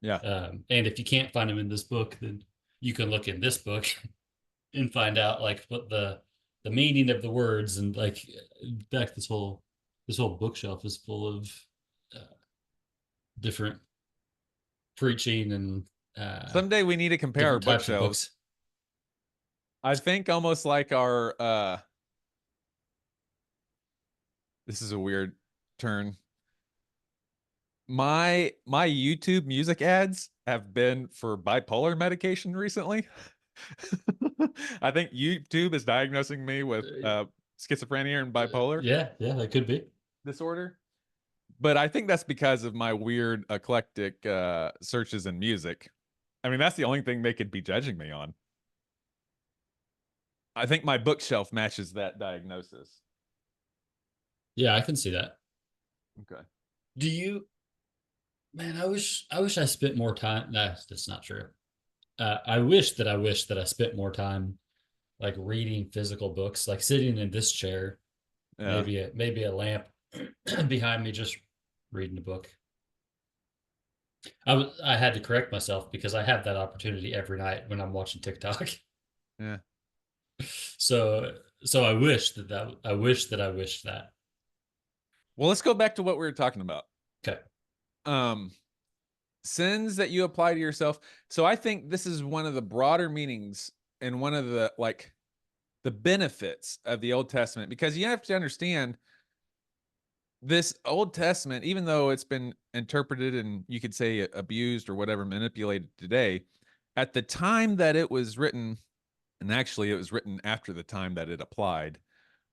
Yeah. And if you can't find them in this book, then you can look in this book and find out like what the meaning of the words. And like, in fact, this whole bookshelf is full of uh, different preaching and Someday we need to compare our different types of bookshelves. books. I think almost like our this is a weird turn. My YouTube music ads have been for bipolar medication recently. I think YouTube is diagnosing me with schizophrenia and bipolar Yeah, that could be. disorder. But I think that's because of my weird eclectic searches in music. I mean, that's the only thing they could be judging me on. I think my bookshelf matches that diagnosis. Yeah, I can see that. Okay. Do you, man, I wish I spent more time. Nah, that's not true. I wish that I spent more time like reading physical books, like sitting in this chair, Yeah. maybe a lamp behind me, just reading a book. I had to correct myself because I have that opportunity every night when I'm watching TikTok. Yeah. So I wish that I wished that. Well, let's go back to what we were talking about. Okay. Sins that you apply to yourself. So I think this is one of the broader meanings and one of the like the benefits of the Old Testament, because you have to understand this Old Testament, even though it's been interpreted and you could say abused or whatever, manipulated today, at the time that it was written, and actually it was written after the time that it applied.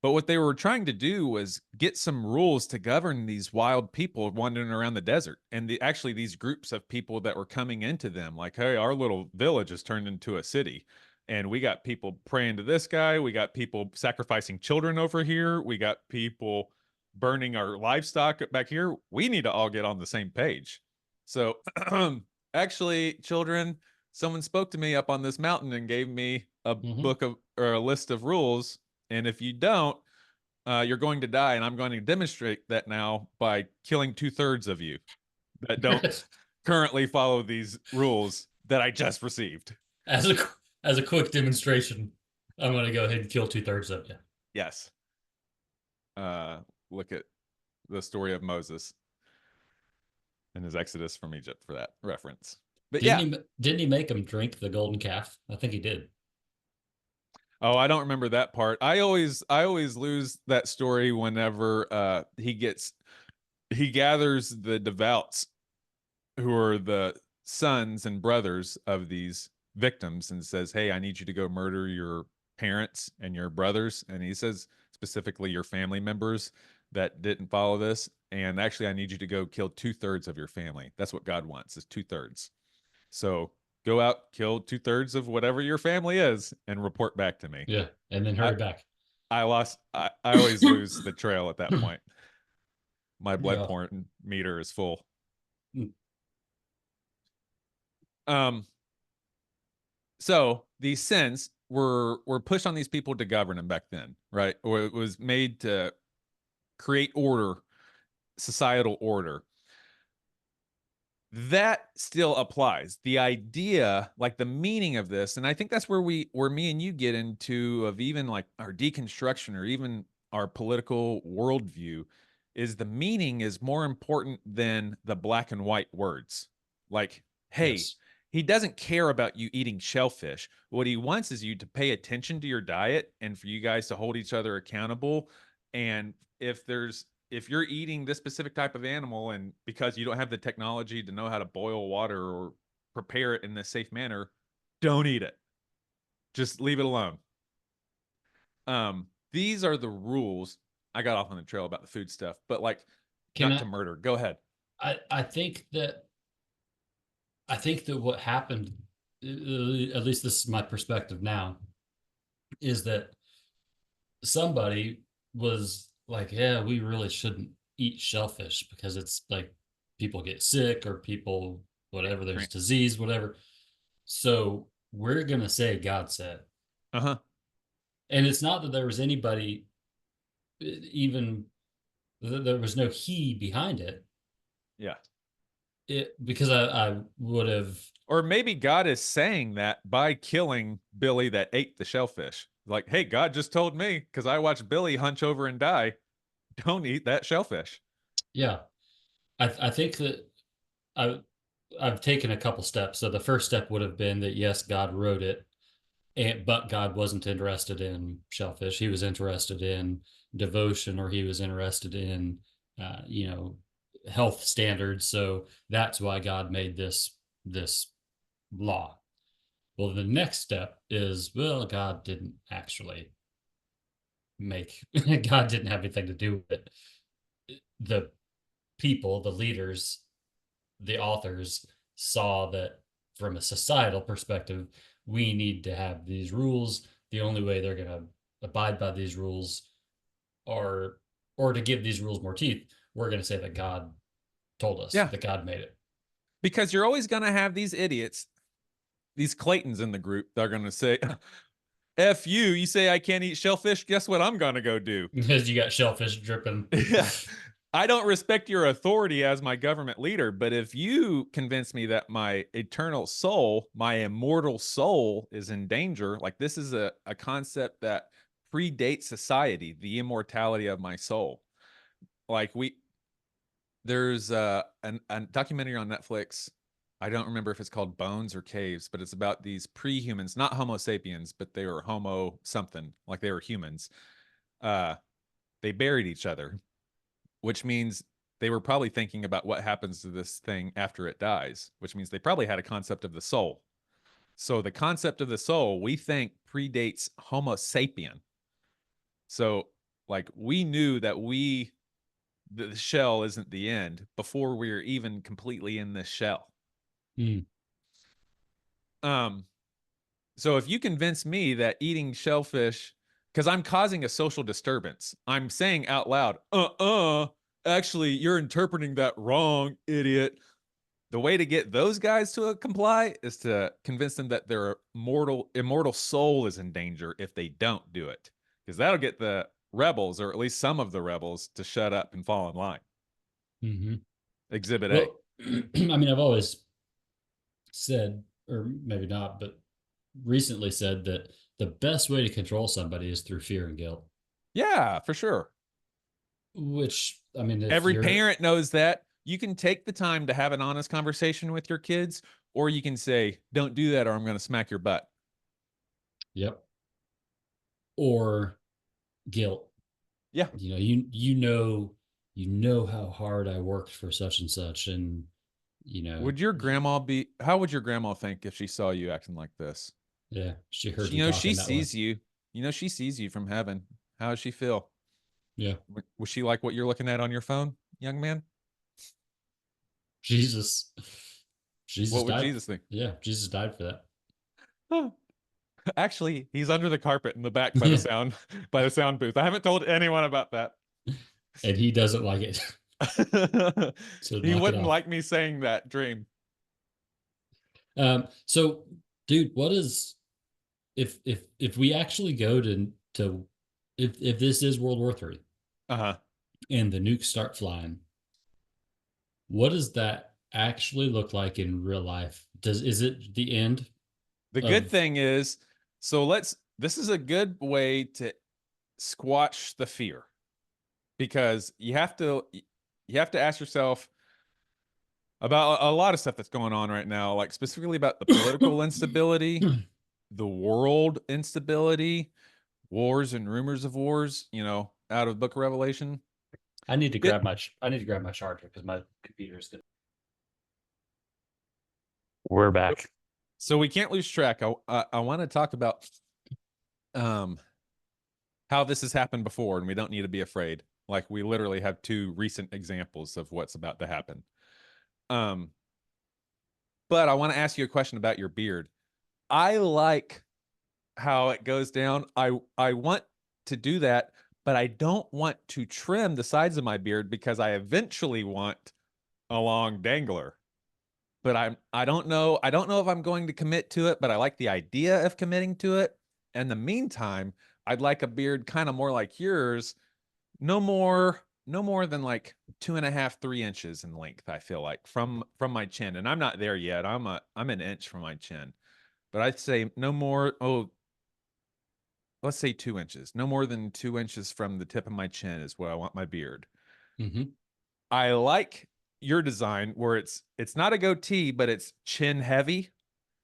But what they were trying to do was get some rules to govern these wild people wandering around the desert. And actually, these groups of people that were coming into them, like, hey, our little village is turned into a city. And we got people praying to this guy. We got people sacrificing children over here. We got people burning our livestock back here. We need to all get on the same page. So, actually, children, someone spoke to me up on this mountain and gave me a book of or a list of rules, and if you don't, you're going to die. And I'm going to demonstrate that now by killing 2/3 of you that don't currently follow these rules that I just received. As a quick demonstration, I'm going to go ahead and kill 2/3 of you. Yes. Look at the story of Moses and his exodus from Egypt for that reference. But Didn't he make him drink the golden calf? I think he did. Oh, I don't remember that part. I always lose that story whenever he gathers the devouts who are the sons and brothers of these victims and says, "Hey, I need you to go murder your parents and your brothers." And he says specifically your family members that didn't follow this. And actually, I need you to go kill 2/3 of your family. That's what God wants, is 2/3. So go out, kill 2/3 of whatever your family is, and report back to me. Yeah, and then hurry back. I always lose the trail at that point. My blood Yeah. porn meter is full. Mm. So these sins were pushed on these people to govern them back then, right? Or it was made to create order, societal order. That still applies. The idea, like the meaning of this, and I think that's where me and you get into of even like our deconstruction or even our political worldview, is the meaning is more important than the black and white words. Like, hey, Yes. he doesn't care about you eating shellfish. What he wants is you to pay attention to your diet and for you guys to hold each other accountable. And if you're eating this specific type of animal and because you don't have the technology to know how to boil water or prepare it in a safe manner, don't eat it. Just leave it alone. These are the rules. I got off on the trail about the food stuff, but like to murder. Go ahead. I think that what happened, at least this is my perspective now, is that somebody was like, yeah, we really shouldn't eat shellfish because it's like people get sick or people, whatever, there's Right. disease, whatever. So we're going to say God said. Uh-huh. And it's not that there was anybody, even, there was no he behind it. Yeah. Because I would have. Or maybe God is saying that by killing Billy that ate the shellfish. Like, hey, God just told me because I watched Billy hunch over and die. Don't eat that shellfish. Yeah. I think that I've taken a couple steps. So the first step would have been that yes, God wrote it, but God wasn't interested in shellfish. He was interested in devotion, or he was interested in, you know, health standards. So that's why God made this law. Well, the next step is, well, God didn't actually make. God didn't have anything to do with it. The people, the leaders, the authors saw that from a societal perspective, we need to have these rules. The only way they're going to abide by these rules are, or to give these rules more teeth, we're going to say that God told us, Yeah. that God made it. Because you're always going to have these idiots, these Claytons in the group, they're going to say, F you, you say I can't eat shellfish. Guess what I'm going to go do? Because you got shellfish dripping. Yeah. I don't respect your authority as my government leader, but if you convince me that my eternal soul, my immortal soul is in danger, like this is a concept that predates society, the immortality of my soul. Like there's a documentary on Netflix. I don't remember if it's called Bones or Caves, but it's about these pre-humans, not Homo sapiens, but they were Homo something, like they were humans. They buried each other, which means they were probably thinking about what happens to this thing after it dies, which means they probably had a concept of the soul. So the concept of the soul, we think, predates Homo sapien. So, like, we knew that the shell isn't the end before we were even completely in this shell. Hmm. So if you convince me that eating shellfish, because I'm causing a social disturbance, I'm saying out loud, actually, you're interpreting that wrong, idiot. The way to get those guys to comply is to convince them that their immortal soul is in danger if they don't do it. Because that'll get the rebels, or at least some of the rebels, to shut up and fall in line. Mm-hmm. Exhibit A. Well, I mean, I've always said, or maybe not, but recently said that the best way to control somebody is through fear and guilt. Yeah, for sure. Which, I mean, if Every you're, parent knows that. You can take the time to have an honest conversation with your kids, or you can say, don't do that, or I'm going to smack your butt. yep, or guilt. Yeah. You know, you know how hard I worked for such and such, and you know, Would your grandma be, how would your grandma think if she saw you acting like this? yeah, she heard You you know, she talking that way. sees you. You know, she sees you from heaven. How does she feel? Yeah, Was she like what you're looking at on your phone, young man? Jesus, Jesus What would died. Jesus think? Yeah, Jesus died for that. Oh, actually, he's under the carpet in the back by the sound by the sound booth. I haven't told anyone about that. And he doesn't like it. So He knock it wouldn't off. like me saying that dream. So, dude, what is, if we actually go to if this is World War III Uh-huh. and the nukes start flying, what does that actually look like in real life? Is it the end The good of? thing is, this is a good way to squash the fear, because you have to ask yourself about a lot of stuff that's going on right now, like specifically about the political instability, the world instability, wars and rumors of wars, out of the book of Revelation. I need to It, grab my charger because my computer's good. We're back. so we can't lose track. I want to talk about how this has happened before, and we don't need to be afraid. Like, we literally have two recent examples of what's about to happen. But I want to ask you a question about your beard. I like how it goes down. I want to do that, but I don't want to trim the sides of my beard because I eventually want a long dangler. But I don't know. I don't know if I'm going to commit to it, but I like the idea of committing to it. In the meantime, I'd like a beard kind of more like yours, no more than like 2.5, 3 inches in length, I feel like, from my chin. And I'm not there yet. I'm an inch from my chin. But I'd say no more, let's say 2 inches. No more than 2 inches from the tip of my chin is where I want my beard. Mm-hmm. I like your design where it's not a goatee, but it's chin heavy.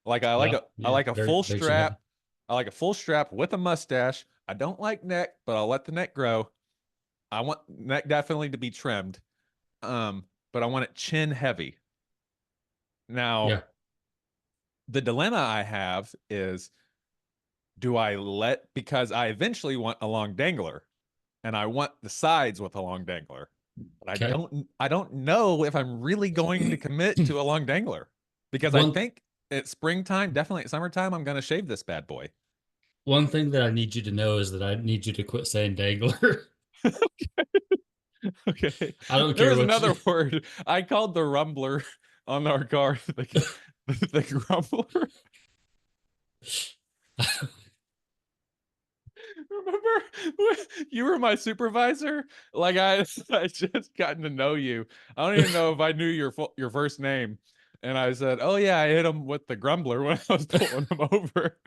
Like I like Yeah, a I yeah, like a very, full very chin heavy. strap. I like a full strap with a mustache. I don't like neck, but I'll let the neck grow. I want neck definitely to be trimmed. But I want it chin heavy. Now, Yeah. the dilemma I have is, do I because I eventually want a long dangler and I want the sides with a long dangler. But Okay. I don't know if I'm really going to commit to a long dangler because I One think at springtime, definitely at summertime, I'm going to shave this bad boy. one thing that I need you to know is that I need you to quit saying dangler. Okay. I don't There care was what you another word I called the rumbler on our car, the grumbler. Remember when you were my supervisor? Like I just gotten to know you. I don't even know if I knew your first name. And I said, "Oh yeah, I hit him with the grumbler when I was pulling him over."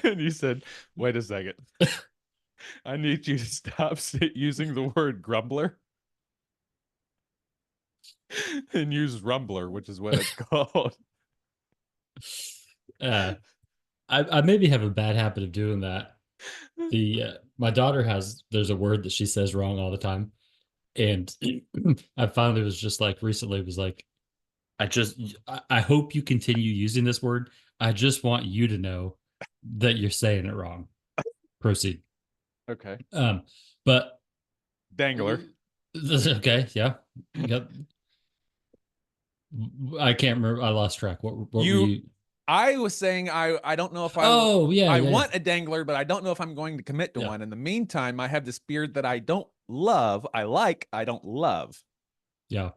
And you said, "Wait a second. I need you to stop using the word grumbler and use rumbler, which is what it's called." uh I maybe have a bad habit of doing that. My daughter there's a word that she says wrong all the time. And I finally was just like recently was like, I hope you continue using this word. I just want you to know that you're saying it wrong. Proceed. Okay. But Dangler. okay, yeah. Yep. I can't remember. I lost track. What were You you? I was saying I don't know if Oh, yeah, I yeah, yeah. want a dangler, but I don't know if I'm going to commit to Yeah. one. In the meantime, I have this beard that I don't love. I like, I don't love. Yeah.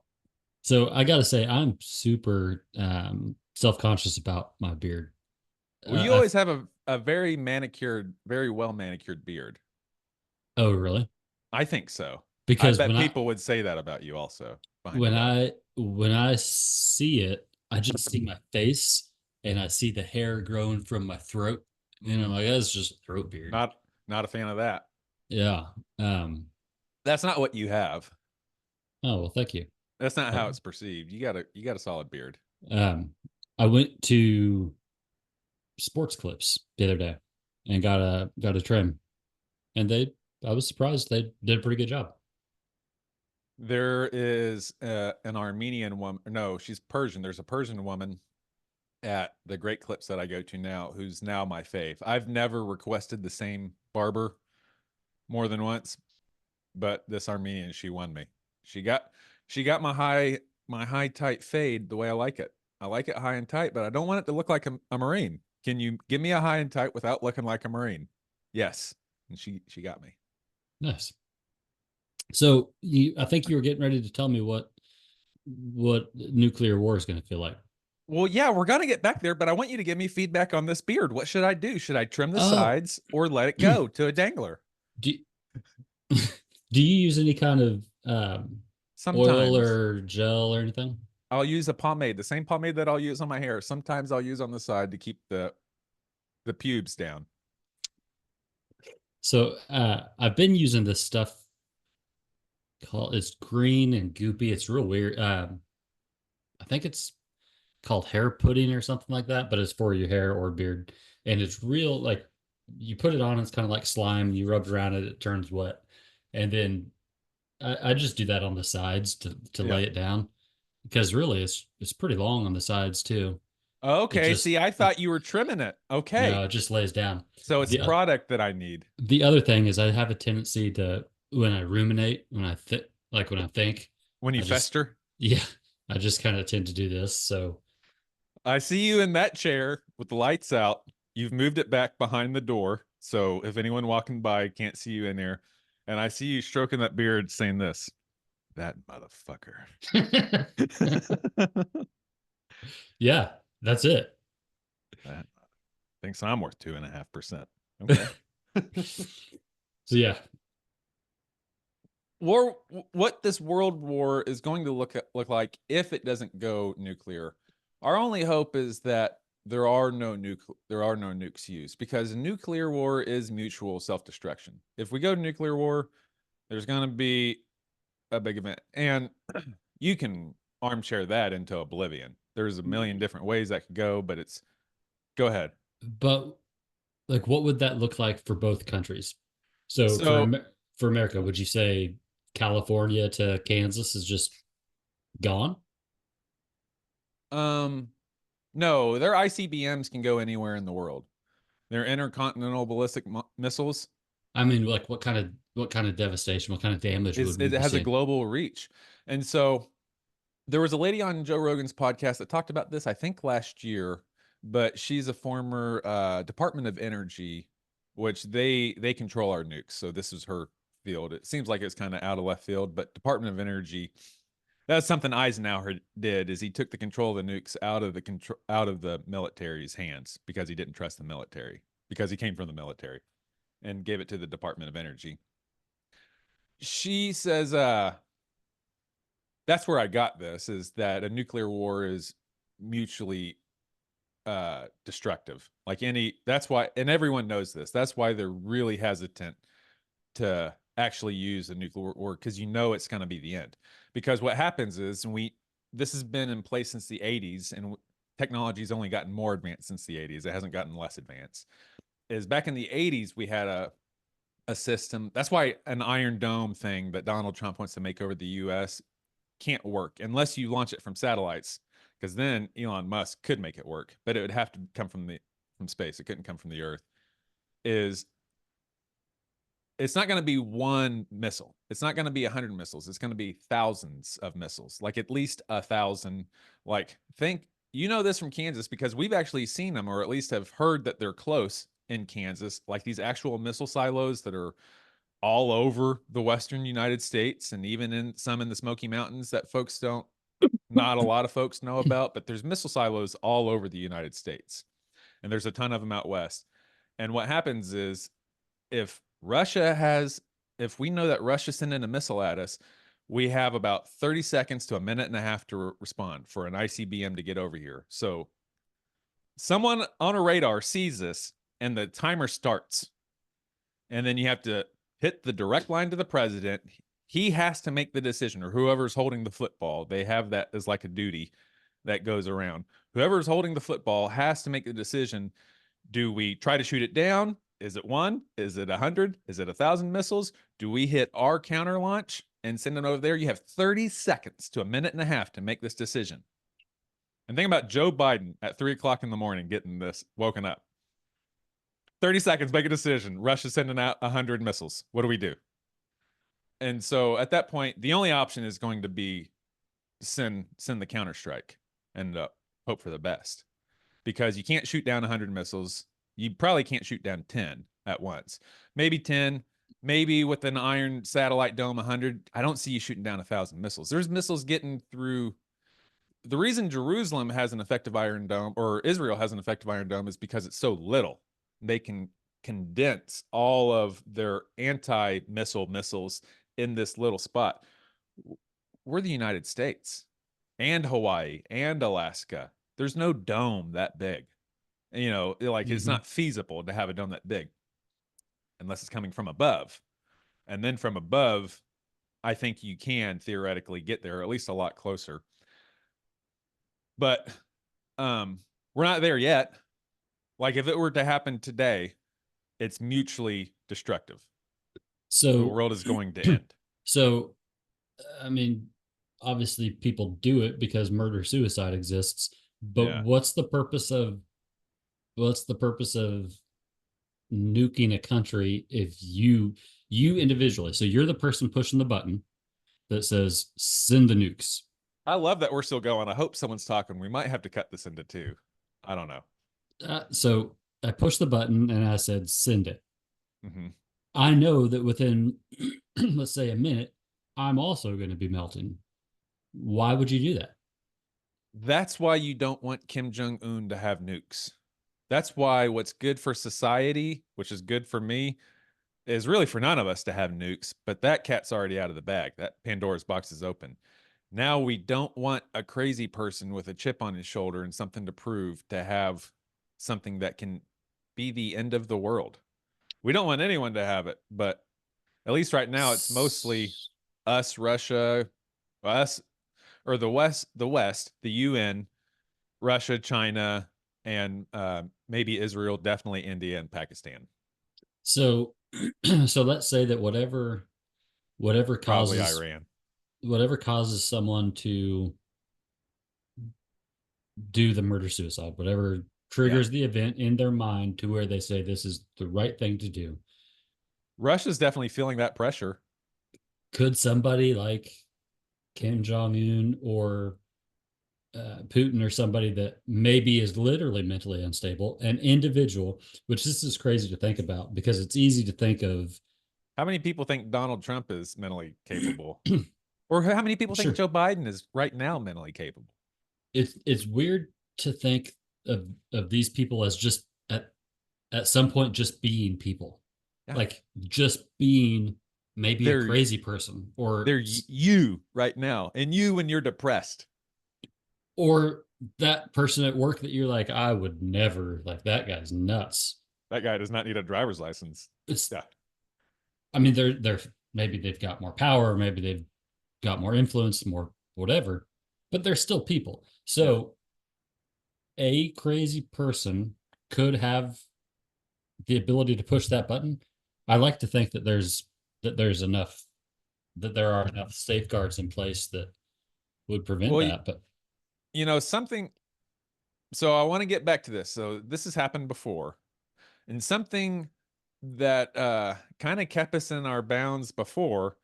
So I gotta say, I'm super self-conscious about my beard. Well, you I always have a very manicured, very well manicured beard. Oh, really? I think so. I Because bet people would say that about you also behind your back. when I see it, I just see my face and I see the hair growing from my throat, and I'm like, that's just a throat beard. Not not a fan of that. Yeah. Um. That's not what you have. Oh well, thank you. That's not Uh, how it's perceived. You got a solid beard. Um. I went to Sports Clips the other day and got a trim, and I was surprised they did a pretty good job. There is an Armenian woman. No, she's Persian. There's a Persian woman at the great clips that I go to now who's now my fave. I've never requested the same barber more than once, but this Armenian, she won me. She got she got my high tight fade the way I like it. I like it high and tight, but I don't want it to look like a Marine. Can you give me a high and tight without looking like a Marine? Yes. And she got me. Nice. So I think you were getting ready to tell me what nuclear war is going to feel like. Well, yeah, we're gonna get back there, but I want you to give me feedback on this beard. What should I do? Should I trim the Oh, sides or let it go to a dangler? do do you use any kind of oil Sometimes or gel or anything? I'll use a pomade, the same pomade that I'll use on my hair. Sometimes I'll use on the side to keep the pubes down. So I've been using this stuff called it's green and goopy. It's real weird. I think it's called hair pudding or something like that, but it's for your hair or beard. And it's real like you put it on, it's kind of like slime. You rub around it, it turns wet. And then I just do that on the sides to Yeah. lay it down because really it's pretty long on the sides too. It Okay. just See, I thought you were trimming it. no, Okay. it just lays down. So it's The product that I need. the other thing is I have a tendency to when I ruminate, when I think, When you I just fester. yeah, I just kind of tend to do this. So I see you in that chair with the lights out. You've moved it back behind the door. So if anyone walking by can't see you in there. And I see you stroking that beard saying this. That motherfucker. Yeah, that's it. That thinks I'm worth 2.5%. Okay. So yeah, What this world war is going to look like if it doesn't go nuclear. Our only hope is that there are no nukes used, because a nuclear war is mutual self-destruction. If we go to nuclear war, there's going to be a big event, and you can armchair that into oblivion. There's a million different ways that could go, but it's go ahead. but like, what would that look like for both countries? So So for America, would you say California to Kansas is just gone? no, their ICBMs can go anywhere in the world. They're intercontinental ballistic missiles. I mean, like, what kind of devastation, what kind of damage would we It be has a seeing? global reach. And so there was a lady on Joe Rogan's podcast that talked about this, I think last year, but she's a former Department of Energy, which they control our nukes. So this is her field. It seems like it's kind of out of left field, but Department of Energy, that's something Eisenhower did, is he took the control of the nukes out of the military's hands, because he didn't trust the military, because he came from the military, and gave it to the Department of Energy. She says that's where I got this, is that a nuclear war is mutually destructive. That's why, and everyone knows this, that's why they're really hesitant to actually use a nuclear war, because it's going to be the end. Because what happens is, this has been in place since the 80s, and technology's only gotten more advanced since the 80s. It hasn't gotten less advanced. Is back in the 80s, we had a system. That's why an Iron Dome thing that Donald Trump wants to make over the US can't work unless you launch it from satellites, because then Elon Musk could make it work, but it would have to come from space. It couldn't come from the Earth. It's not going to be one missile. It's not going to be 100 missiles. It's going to be thousands of missiles, like at least 1,000. Like, this from Kansas, because we've actually seen them, or at least have heard that they're close in Kansas, like these actual missile silos that are all over the western United States, and even in the Smoky Mountains that not a lot of folks know about, but there's missile silos all over the United States, and there's a ton of them out west. And what happens is, if we know that Russia's sending a missile at us, we have about 30 seconds to a minute and a half to respond for an ICBM to get over here. So someone on a radar sees this, and the timer starts, and then you have to hit the direct line to the president. He has to make the decision, or whoever's holding the football. They have that as like a duty that goes around. Whoever's holding the football has to make the decision. Do we try to shoot it down? Is it 1? Is it 100? Is it 1,000 missiles? Do we hit our counter launch and send it over there? You have 30 seconds to a minute and a half to make this decision. And think about Joe Biden at 3 o'clock in the morning getting this, woken up. 30 seconds, make a decision. Russia's sending out 100 missiles. What do we do? And so at that point, the only option is going to be send the counterstrike and hope for the best, because you can't shoot down 100 missiles. You probably can't shoot down 10 at once. Maybe 10, maybe with an iron satellite dome 100. I don't see you shooting down 1,000 missiles. There's missiles getting through. The reason Jerusalem has an effective iron dome, or Israel has an effective iron dome, is because it's so little. They can condense all of their anti-missile missiles in this little spot. We're the United States and Hawaii and Alaska. There's no dome that big. It's not feasible to have a dome that big unless it's coming from above. And then from above, I think you can theoretically get there, or at least a lot closer. But we're not there yet. Like, if it were to happen today, it's mutually destructive. So the world is going to end. So, I mean, obviously people do it because murder-suicide exists, but Yeah. what's the purpose of nuking a country if you individually, so you're the person pushing the button that says send the nukes? I love that we're still going. I hope someone's talking. We might have to cut this into 2. I don't know. So I pushed the button and I said send it. Mm-hmm. I know that within let's say a minute, I'm also going to be melting. Why would you do that? That's why you don't want Kim Jong-un to have nukes. That's why what's good for society, which is good for me, is really for none of us to have nukes, but that cat's already out of the bag. That Pandora's box is open. Now we don't want a crazy person with a chip on his shoulder and something to prove to have something that can be the end of the world. We don't want anyone to have it, but at least right now it's mostly us, Russia, us, or the West, the UN, Russia, China, and maybe Israel, definitely India and Pakistan. So, so let's say that whatever Probably causes Iran. whatever causes someone to do the murder suicide, whatever triggers the event in their mind to where they say this is the right thing to do. Russia's definitely feeling that pressure. Could somebody like Kim Jong-un or Putin or somebody that maybe is literally mentally unstable, an individual, which this is crazy to think about because it's easy to think of. How many people think Donald Trump is mentally capable? Or how many people think Sure. Joe Biden is right now mentally capable? It's weird to think of these people as just at some point just being people. Yeah. Like just being maybe They're- a crazy person or They're you right now, and you when you're depressed. or that person at work that you're like, I would never, like, that guy's nuts. That guy does not need a driver's license. It's Yeah. I mean, they're maybe they've got more power, maybe they've got more influence, more whatever, but they're still people. So a crazy person could have the ability to push that button. I like to think that there's enough that there are enough safeguards in place that would prevent Well, that. But something. So I want to get back to this. So this has happened before, and something that kind of kept us in our bounds before,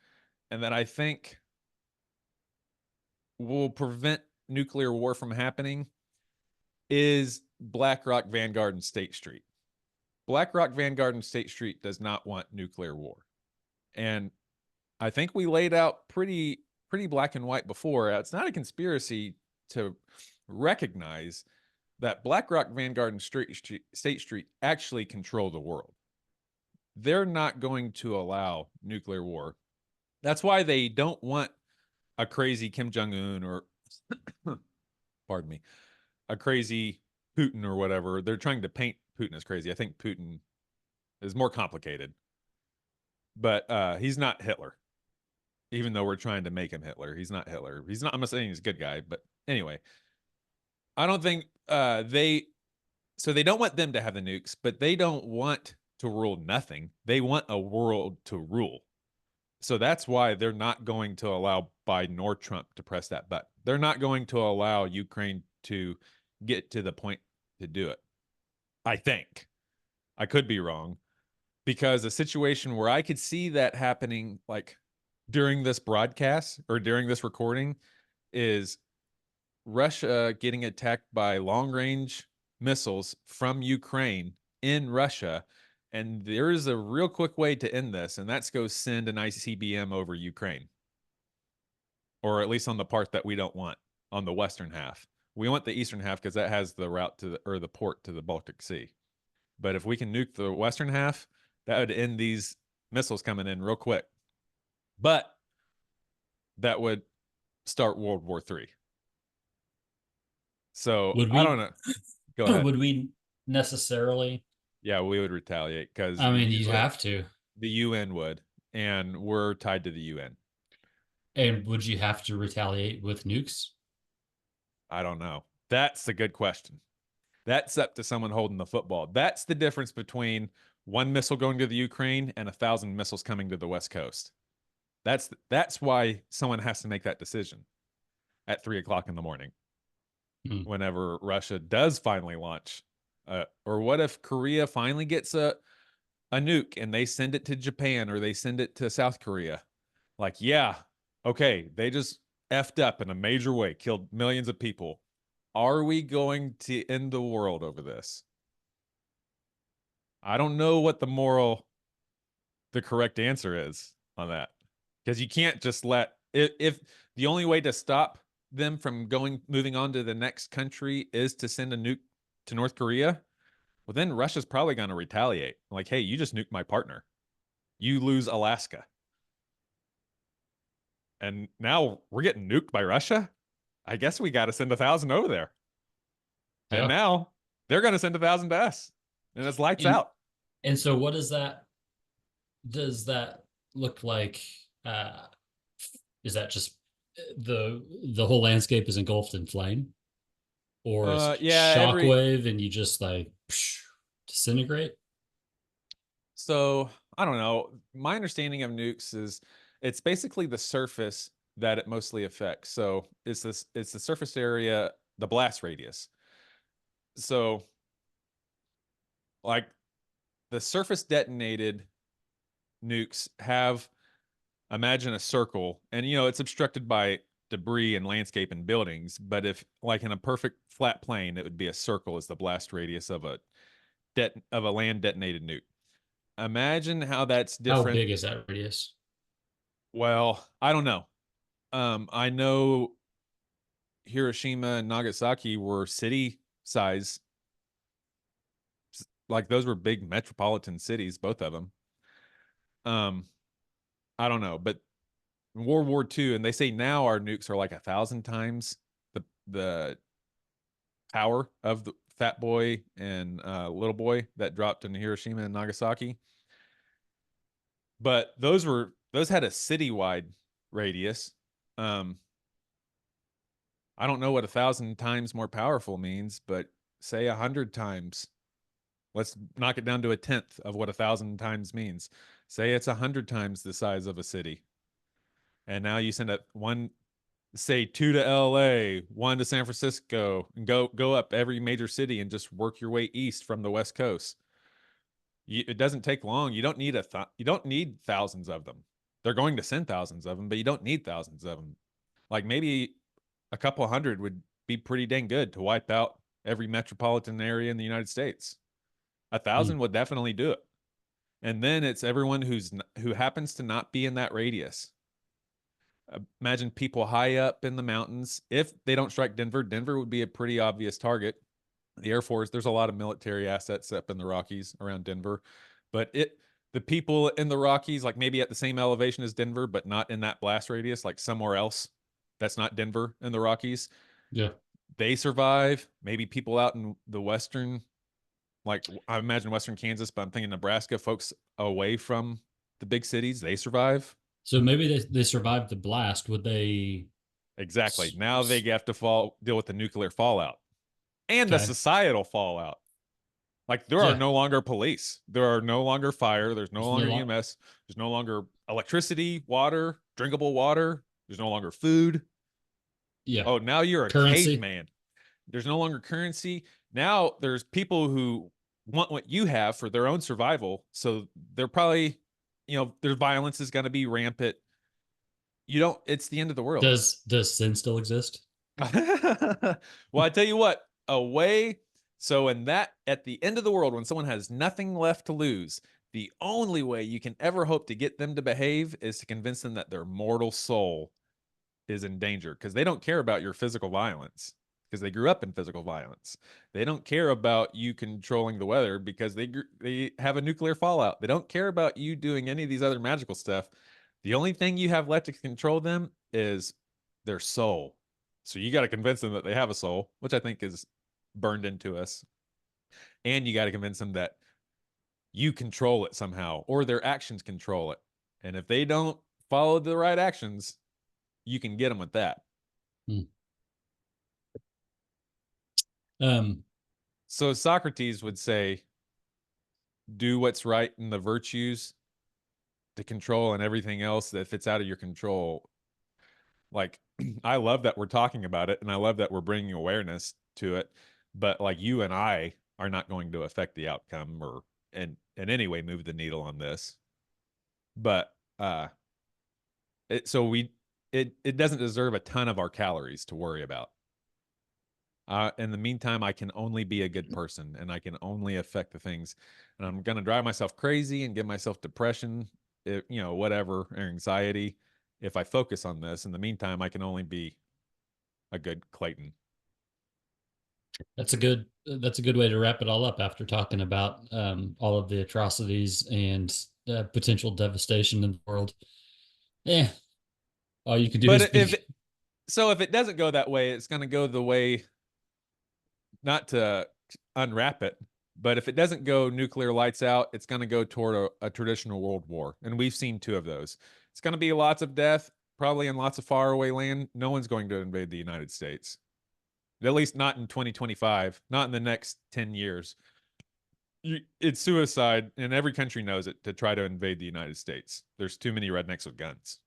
and that I think will prevent nuclear war from happening is BlackRock, Vanguard, and State Street. BlackRock, Vanguard, and State Street does not want nuclear war. And I think we laid out pretty black and white before. It's not a conspiracy to recognize that BlackRock, Vanguard, and State Street actually control the world. They're not going to allow nuclear war. That's why they don't want a crazy Kim Jong-un or, pardon me, a crazy Putin or whatever. They're trying to paint Putin as crazy. I think Putin is more complicated, but he's not Hitler. Even though we're trying to make him Hitler, he's not Hitler. He's not. I'm not saying he's a good guy, but anyway, I don't think they. So they don't want them to have the nukes, but they don't want to rule nothing. They want a world to rule. So that's why they're not going to allow Biden or Trump to press that button. They're not going to allow Ukraine to get to the point to do it. I think. I could be wrong, because a situation where I could see that happening, like during this broadcast or during this recording, is Russia getting attacked by long-range missiles from Ukraine in Russia. And there is a real quick way to end this, and that's go send an ICBM over Ukraine. Or at least on the part that we don't want, on the western half. We want the eastern half because that has the route to the port to the Baltic Sea. But if we can nuke the western half, that would end these missiles coming in real quick. But that would start World War III. So I don't know. Go ahead. Would we necessarily? Yeah, we would retaliate because I mean, you'd have to. The UN would, and we're tied to the UN. And would you have to retaliate with nukes? I don't know. That's a good question. That's up to someone holding the football. That's the difference between one missile going to the Ukraine and 1,000 missiles coming to the West Coast. That's why someone has to make that decision at 3:00 in the morning. Whenever Russia does finally launch, or what if Korea finally gets a nuke and they send it to Japan or they send it to South Korea? Like, yeah, okay, they just effed up in a major way, killed millions of people. Are we going to end the world over this? I don't know what the correct answer is on that. because you can't just let if the only way to stop them from moving on to the next country is to send a nuke to North Korea. Well, then Russia's probably going to retaliate. Like, hey, you just nuked my partner. You lose Alaska. And now we're getting nuked by Russia. I guess we got to send 1,000 over there. And now they're going to send 1,000 to us. And it's lights out. And so what does that look like? Is that just the whole landscape is engulfed in flame? Or is shockwave and you just like disintegrate? So I don't know. My understanding of nukes is it's basically the surface that it mostly affects. So it's the surface area, the blast radius. So like the surface detonated nukes have, imagine a circle, and it's obstructed by debris and landscape and buildings. But if like in a perfect flat plane, it would be a circle as the blast radius of a land detonated nuke. Imagine how that's different. How big is that radius? Well, I don't know. I know Hiroshima and Nagasaki were city size. Like those were big metropolitan cities, both of them. I don't know, but in World War II, and they say now our nukes are like 1,000 times the power of the Fat Boy and Little Boy that dropped in Hiroshima and Nagasaki. But those had a citywide radius. I don't know what 1,000 times more powerful means, but say 100 times. Let's knock it down to a tenth of what 1,000 times means. Say it's 100 times the size of a city. And now you send say 2 to LA, 1 to San Francisco, and go up every major city and just work your way east from the West Coast. It doesn't take long. You don't need you don't need thousands of them. They're going to send thousands of them, but you don't need thousands of them. Like maybe a couple hundred would be pretty dang good to wipe out every metropolitan area in the United States. 1,000 would definitely do it. And then it's everyone who happens to not be in that radius. Imagine people high up in the mountains. If they don't strike Denver, Denver would be a pretty obvious target. The Air Force, there's a lot of military assets up in the Rockies around Denver. But the people in the Rockies, like maybe at the same elevation as Denver, but not in that blast radius, like somewhere else that's not Denver in the Rockies. Yeah. They survive. Maybe people out in the western, like I imagine western Kansas, but I'm thinking Nebraska, folks away from the big cities, they survive. So maybe they survived the blast. Would they? Exactly. Now they have to deal with the nuclear fallout and the societal fallout. Like there are no longer police. There are no longer fire. There's no longer EMS. There's no longer electricity, water, drinkable water. There's no longer food. Yeah. Oh, now you're a currency. caveman. There's no longer currency. Now there's people who want what you have for their own survival. So they're probably, their violence is going to be rampant. It's the end of the world. Does sin still exist? Well, I tell you what, so at the end of the world, when someone has nothing left to lose, the only way you can ever hope to get them to behave is to convince them that their mortal soul is in danger, because they don't care about your physical violence because they grew up in physical violence. They don't care about you controlling the weather because they have a nuclear fallout. They don't care about you doing any of these other magical stuff. The only thing you have left to control them is their soul. So you got to convince them that they have a soul, which I think is burned into us. And you got to convince them that you control it somehow, or their actions control it. And if they don't follow the right actions, you can get them with that. So Socrates would say, do what's right in the virtues to control, and everything else that if it's out of your control. Like, I love that we're talking about it, and I love that we're bringing awareness to it, but like you and I are not going to affect the outcome or in any way move the needle on this. But it doesn't deserve a ton of our calories to worry about. In the meantime, I can only be a good person, and I can only affect the things, and I'm going to drive myself crazy and give myself depression, whatever, or anxiety. if I focus on this. In the meantime, I can only be a good Clayton. That's a good way to wrap it all up after talking about all of the atrocities and potential devastation in the world. Yeah, all you can do is But if it doesn't go that way, it's going to go the way, not to unwrap it, but if it doesn't go nuclear lights out, it's going to go toward a traditional world war. And we've seen 2 of those. It's going to be lots of death, probably in lots of faraway land. No one's going to invade the United States. At least not in 2025, not in the next 10 years. It's suicide, and every country knows it, to try to invade the United States. There's too many rednecks with guns.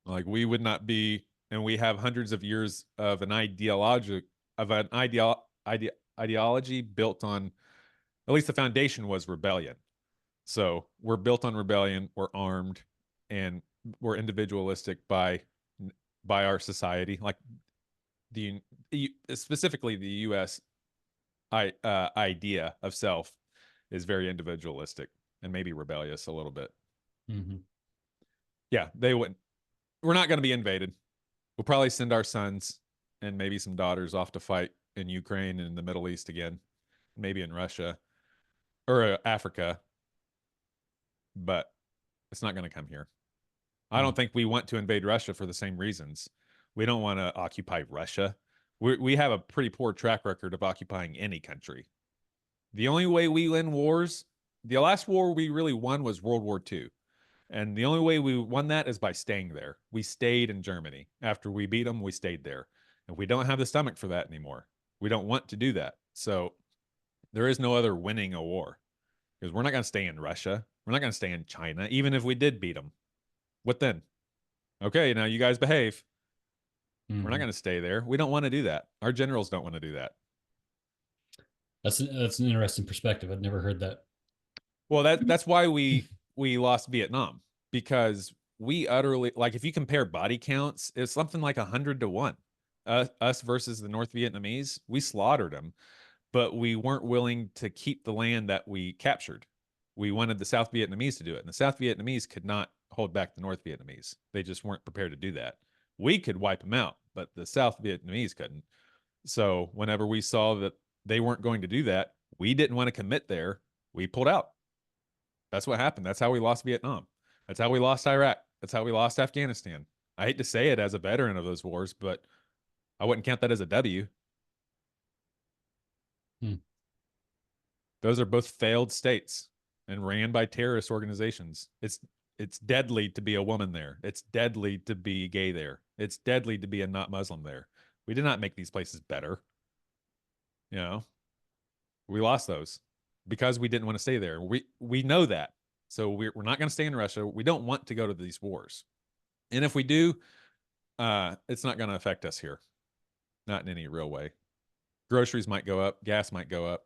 Like, we would not be, and we have hundreds of years of an ideology built on, at least the foundation was rebellion. So we're built on rebellion, we're armed, and we're individualistic by our society. Like, specifically the US idea of self is very individualistic and maybe rebellious a little bit. Mm-hmm. Yeah, we're not going to be invaded. We'll probably send our sons and maybe some daughters off to fight in Ukraine and in the Middle East again, maybe in Russia or Africa, but it's not going to come here. I don't think we want to invade Russia for the same reasons. We don't want to occupy Russia. We have a pretty poor track record of occupying any country. The only way we win wars, the last war we really won was World War II. And the only way we won that is by staying there. We stayed in Germany. After we beat them, we stayed there. And we don't have the stomach for that anymore. We don't want to do that. So there is no other winning a war. Because we're not going to stay in Russia. We're not going to stay in China, even if we did beat them. What then? Okay, now you guys behave. We're not going to stay there. We don't want to do that. Our generals don't want to do that. That's an interesting perspective. I'd never heard that. Well, that's why we lost Vietnam, because we utterly, like, if you compare body counts, it's something like 100-1. Us versus the North Vietnamese, we slaughtered them, but we weren't willing to keep the land that we captured. We wanted the South Vietnamese to do it, and the South Vietnamese could not hold back the North Vietnamese. They just weren't prepared to do that. We could wipe them out, but the South Vietnamese couldn't. So whenever we saw that they weren't going to do that, we didn't want to commit there. We pulled out. That's what happened. That's how we lost Vietnam. That's how we lost Iraq. That's how we lost Afghanistan. I hate to say it as a veteran of those wars, but I wouldn't count that as a W. Those are both failed states and ran by terrorist organizations. It's deadly to be a woman there. It's deadly to be gay there. It's deadly to be a not Muslim there. We did not make these places better. You know, we lost those because we didn't want to stay there. We know that. So we're not going to stay in Russia. We don't want to go to these wars. And if we do, it's not going to affect us here. Not in any real way. Groceries might go up. Gas might go up.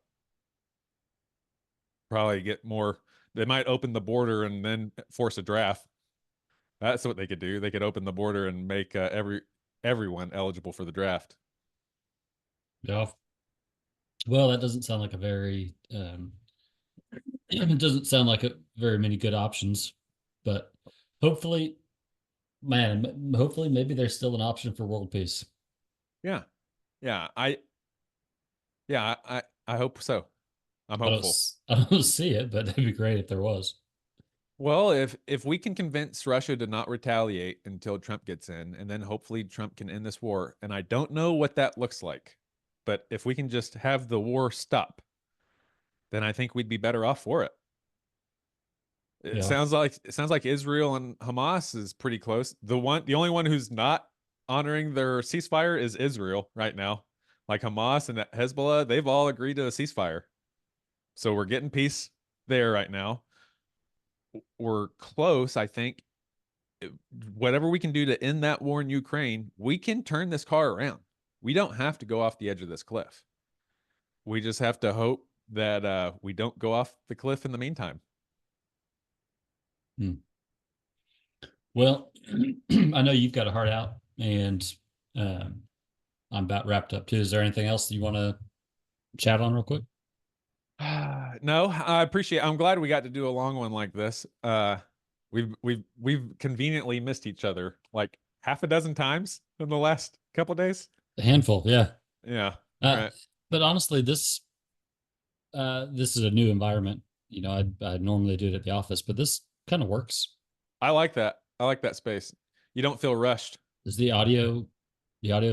Probably get more. They might open the border and then force a draft. That's what they could do. They could open the border and make everyone eligible for the draft. Yeah. Well, that doesn't sound like a very it doesn't sound like very many good options, but hopefully maybe there's still an option for world peace. Yeah. I hope so. I'm hopeful. I don't see it, but that'd be great if there was. Well, if we can convince Russia to not retaliate until Trump gets in, and then hopefully Trump can end this war, and I don't know what that looks like, but if we can just have the war stop, then I think we'd be better off for it. It sounds like Israel and Hamas is pretty close. The only one who's not honoring their ceasefire is Israel right now. Like Hamas and Hezbollah, they've all agreed to a ceasefire. So we're getting peace there right now. We're close, I think. Whatever we can do to end that war in Ukraine, we can turn this car around. We don't have to go off the edge of this cliff. We just have to hope that we don't go off the cliff in the meantime. Well, I know you've got a heart out, and I'm about wrapped up too. Is there anything else you want to chat on real quick? No, I appreciate it. I'm glad we got to do a long one like this. We've conveniently missed each other like half a dozen times in the last couple days. A handful, yeah. Yeah. All right. But honestly, this is a new environment. You know, I normally do it at the office, but this kind of works. I like that. I like that space. You don't feel rushed. Is the audio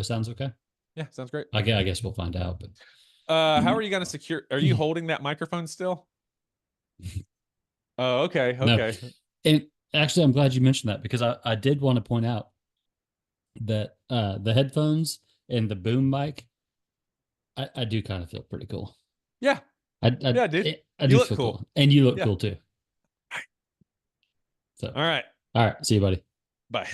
sounds okay? Yeah, sounds great. I guess we'll find out. But how are you going to secure? Are you holding that microphone still? Oh, okay. No. Okay. And actually, I'm glad you mentioned that, because I did want to point out that the headphones and the boom mic, I do kind of feel pretty cool. Yeah. Yeah, dude. I You do look feel cool. And you look Yeah. cool too. So, All right. all right. See you, buddy. Bye.